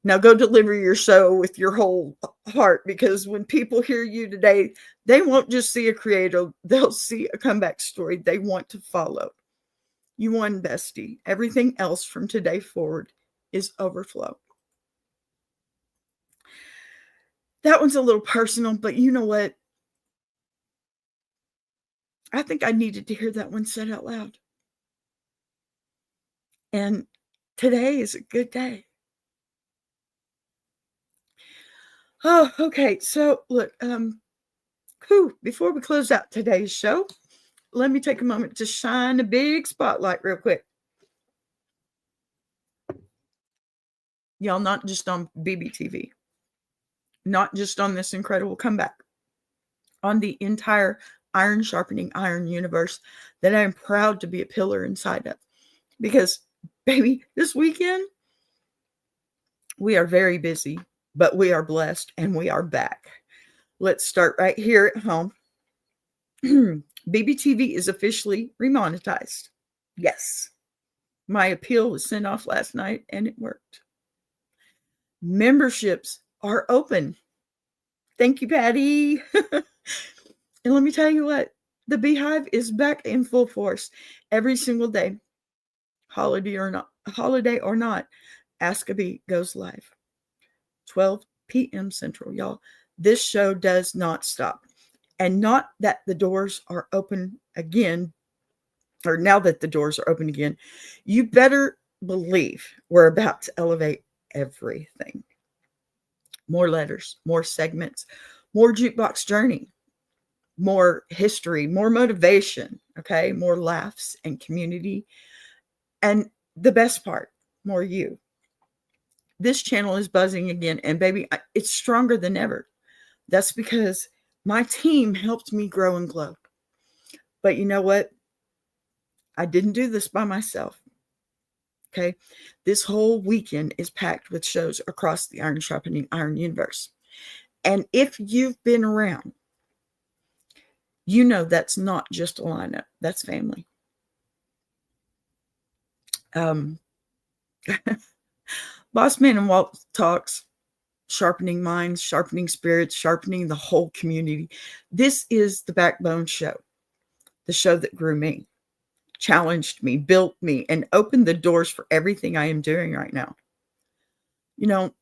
Now go deliver your show with your whole heart, because when people hear you today, they won't just see a creator, they'll see a comeback story they want to follow. You won, bestie. Everything else from today forward is overflow. That one's a little personal, but you know what? I think I needed to hear that one said out loud. And today is a good day. Oh, okay. So look, before we close out today's show, let me take a moment to shine a big spotlight real quick. Y'all, not just on BBTV, not just on this incredible comeback, on the entire iron sharpening iron universe that I am proud to be a pillar inside of. Because, baby, this weekend, we are very busy, but we are blessed and we are back. Let's start right here at home. BBTV is officially remonetized. Yes. My appeal was sent off last night and it worked. Memberships are open. Thank you, Patty. And let me tell you what, the Beehive is back in full force every single day. Holiday or not, Ask a Bee goes live. 12 p.m. Central, y'all. This show does not stop. And not that the doors are open again, or now that the doors are open again, you better believe we're about to elevate everything. More letters, more segments, more jukebox journey, more history, more motivation, okay? More laughs and community. And the best part, more you. This channel is buzzing again, and baby, it's stronger than ever. That's because my team helped me grow and glow. But you know what? I didn't do this by myself. Okay? This whole weekend is packed with shows across the iron sharpening iron universe. And if you've been around, you know that's not just a lineup. That's family. Boss Man and Walt Talks, sharpening minds, sharpening spirits, sharpening the whole community. This is the backbone show, the show that grew me, challenged me, built me, and opened the doors for everything I am doing right now. You know,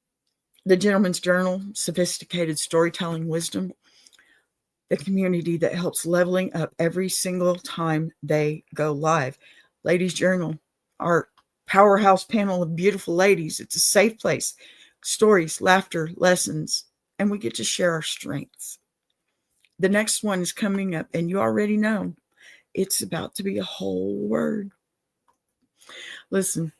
the Gentleman's Journal, sophisticated storytelling wisdom, the community that helps leveling up every single time they go live. Ladies Journal, our powerhouse panel of beautiful ladies. It's a safe place. Stories, laughter, lessons, and we get to share our strengths. The next one is coming up, and you already know it's about to be a whole word. Listen,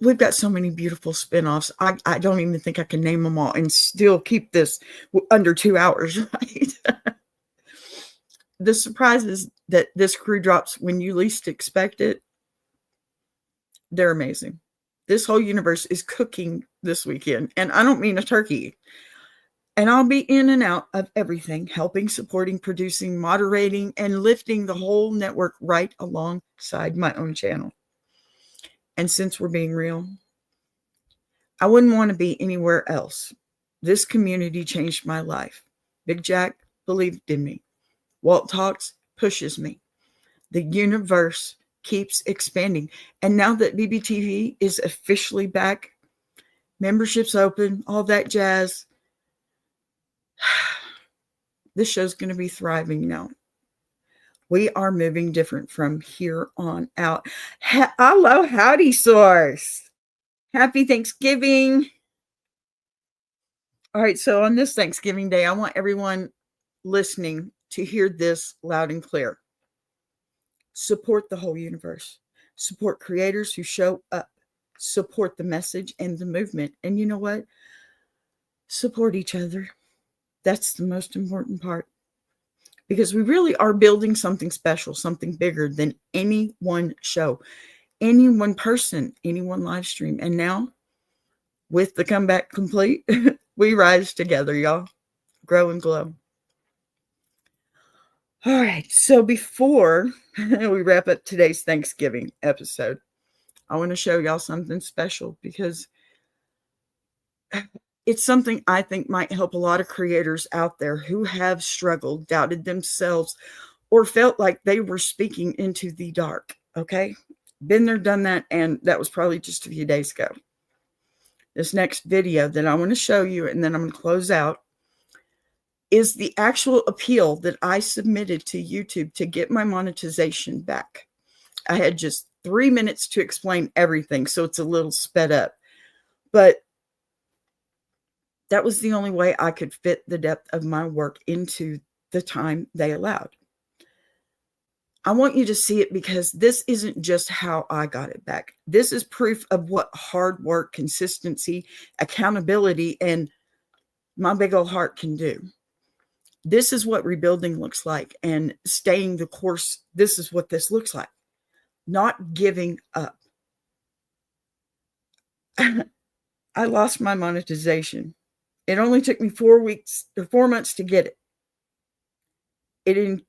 we've got so many beautiful spinoffs. I don't even think I can name them all and still keep this under 2 hours, right? The surprises that this crew drops when you least expect it, they're amazing. This whole universe is cooking this weekend, and I don't mean a turkey. And I'll be in and out of everything, helping, supporting, producing, moderating, and lifting the whole network right alongside my own channel. And since we're being real, I wouldn't want to be anywhere else. This community changed my life. Big Jack believed in me. Walt Talks pushes me. The universe keeps expanding. And now that BBTV is officially back, memberships open, all that jazz, this show's going to be thriving now. We are moving different from here on out. Hello, howdy, source. Happy Thanksgiving. All right, so on this Thanksgiving Day, I want everyone listening to hear this loud and clear. Support the whole universe. Support creators who show up. Support the message and the movement. And you know what? Support each other. That's the most important part. Because we really are building something special, something bigger than any one show, any one person, any one live stream. And now, with the comeback complete, we rise together, y'all. Grow and glow. All right, so before we wrap up today's Thanksgiving episode, I want to show y'all something special because it's something I think might help a lot of creators out there who have struggled, doubted themselves, or felt like they were speaking into the dark, okay? Been there, done that, and that was probably just a few days ago. this next video that I want to show you, and then I'm going to close out, is the actual appeal that I submitted to YouTube to get my monetization back. I had just 3 minutes to explain everything, so it's a little sped up. But that was the only way I could fit the depth of my work into the time they allowed. I want you to see it because this isn't just how I got it back. This is proof of what hard work, consistency, accountability, and my big old heart can do. This is what rebuilding looks like, and staying the course. This is what this looks like. Not giving up. I lost my monetization. It only took me 4 months to get it. It didn't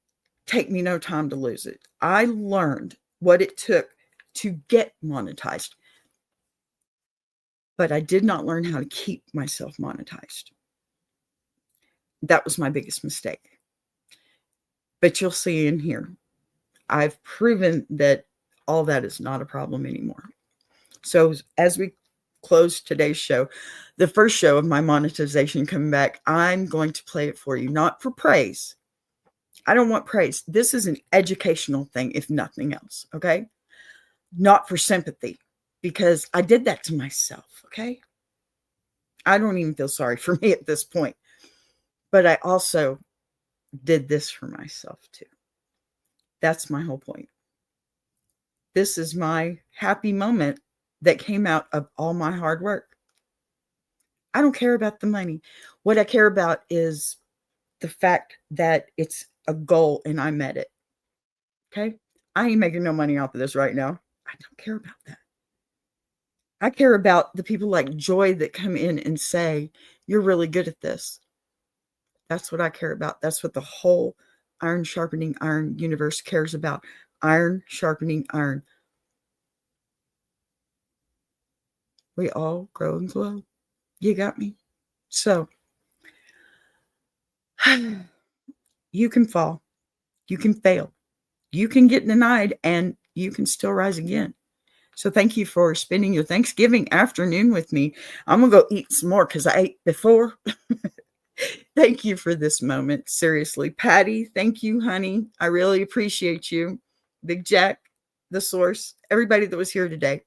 take me no time to lose it. I learned what it took to get monetized, but I did not learn how to keep myself monetized. That was my biggest mistake. But you'll see in here, I've proven that all that is not a problem anymore. So as we close today's show, the first show of my monetization coming back, I'm going to play it for you, not for praise. I don't want praise. This is an educational thing, if nothing else, okay? Not for sympathy, because I did that to myself, okay? I don't even feel sorry for me at this point. But I also did this for myself too. That's my whole point. This is my happy moment that came out of all my hard work. I don't care about the money. What I care about is the fact that it's a goal and I met it. Okay? I ain't making no money off of this right now. I don't care about that. I care about the people like Joy that come in and say, you're really good at this. That's what I care about. That's what the whole iron sharpening iron universe cares about. Iron sharpening iron. We all grow and glow. You got me? So, you can fall. You can fail. You can get denied, and you can still rise again. So thank you for spending your Thanksgiving afternoon with me. I'm going to go eat some more because I ate before. Thank you for this moment. Seriously. Patty, thank you, honey. I really appreciate you. Big Jack, the source, everybody that was here today.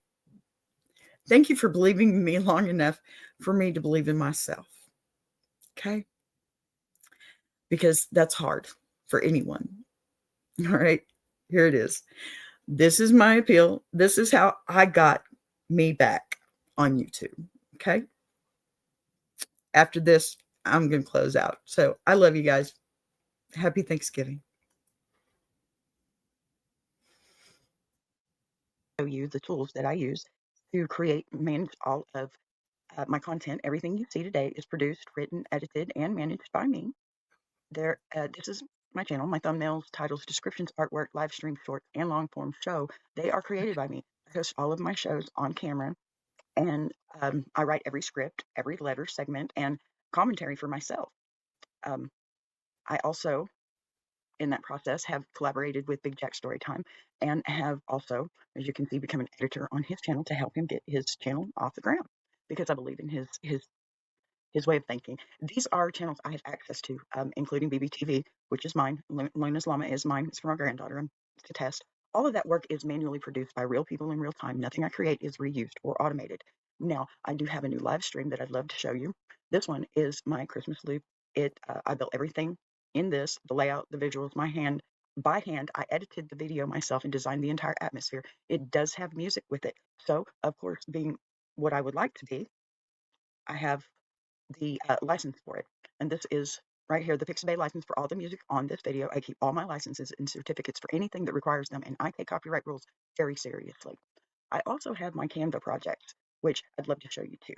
Thank you for believing in me long enough for me to believe in myself. Okay? Because that's hard for anyone. All right? Here it is. This is my appeal. This is how I got me back on YouTube. Okay? After this, I'm going to close out. So I love you guys. Happy Thanksgiving. Show you the tools that I use to create, manage all of my content. Everything you see today is produced, written, edited, and managed by me. This is my channel. My thumbnails, titles, descriptions, artwork, live stream, short, and long form show. They are created by me. I host all of my shows on camera, and I write every script, every letter, segment, and commentary for myself. I also, in that process, have collaborated with Big Jack Storytime, and have also, as you can see, become an editor on his channel to help him get his channel off the ground, because I believe in his way of thinking. These are channels I have access to, including BBTV, which is mine. Luna's Llama is mine. It's for my granddaughter. It's a test. All of that work is manually produced by real people in real time. Nothing I create is reused or automated. Now, I do have a new live stream that I'd love to show you. This one is my Christmas loop. I built everything in this, the layout, the visuals, by hand. I edited the video myself and designed the entire atmosphere. It does have music with it. So, of course, being what I would like to be, I have the license for it. And this is right here, the Pixabay license for all the music on this video. I keep all my licenses and certificates for anything that requires them, and I take copyright rules very seriously. I also have my Canva projects, which I'd love to show you too.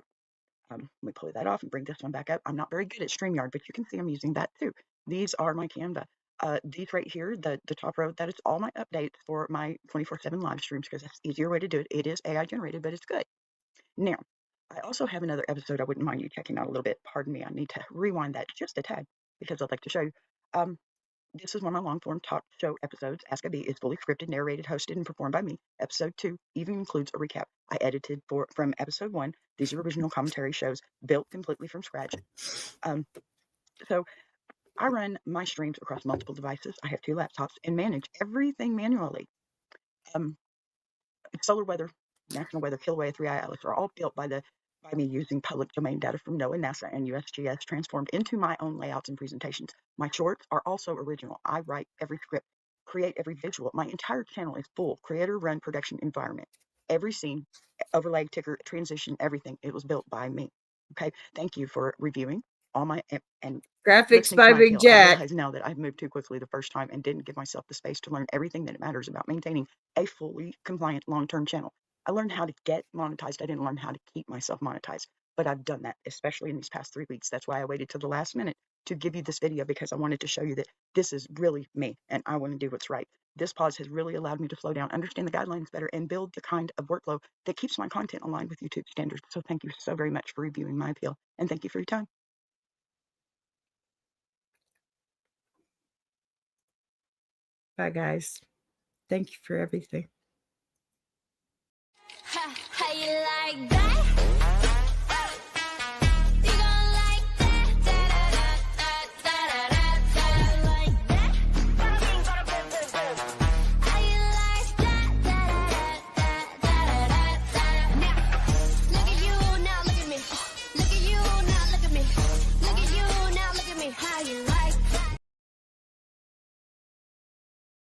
Let me pull that off and bring this one back up. I'm not very good at StreamYard, but you can see I'm using that too. These are my Canva. These right here, the top row, that is all my updates for my 24/7 live streams, because that's the easier way to do it. It is AI generated, but it's good. Now, I also have another episode I wouldn't mind you checking out a little bit. Pardon me, I need to rewind that just a tad because I'd like to show you. This is one of my long-form talk show episodes. Ask a Bee is fully scripted, narrated, hosted, and performed by me. Episode 2 even includes a recap I edited from episode 1. These are original commentary shows built completely from scratch. So I run my streams across multiple devices. I have 2 laptops and manage everything manually. Solar weather, national weather, Kilauea, 3i Atlas are all built by me using public domain data from NOAA, NASA, and USGS transformed into my own layouts and presentations. My shorts are also original. I write every script, create every visual. My entire channel is full creator-run production environment. Every scene, overlay, ticker, transition, everything, it was built by me. Okay, thank you for reviewing all my and Graphics listening by to my Big appeal. I Jack. realize now that I've moved too quickly the first time and didn't give myself the space to learn everything that matters about maintaining a fully compliant long-term channel. I learned how to get monetized. I didn't learn how to keep myself monetized, but I've done that, especially in these past 3 weeks. That's why I waited till the last minute to give you this video, because I wanted to show you that this is really me and I want to do what's right. This pause has really allowed me to slow down, understand the guidelines better, and build the kind of workflow that keeps my content aligned with YouTube standards. So thank you so very much for reviewing my appeal, and thank you for your time. Bye, guys. Thank you for everything. How you like that? You gon' like that? Like that? How you like that? Now, look at you, now look at me. Look at you, now look at me. Look at you, now look at me. How you like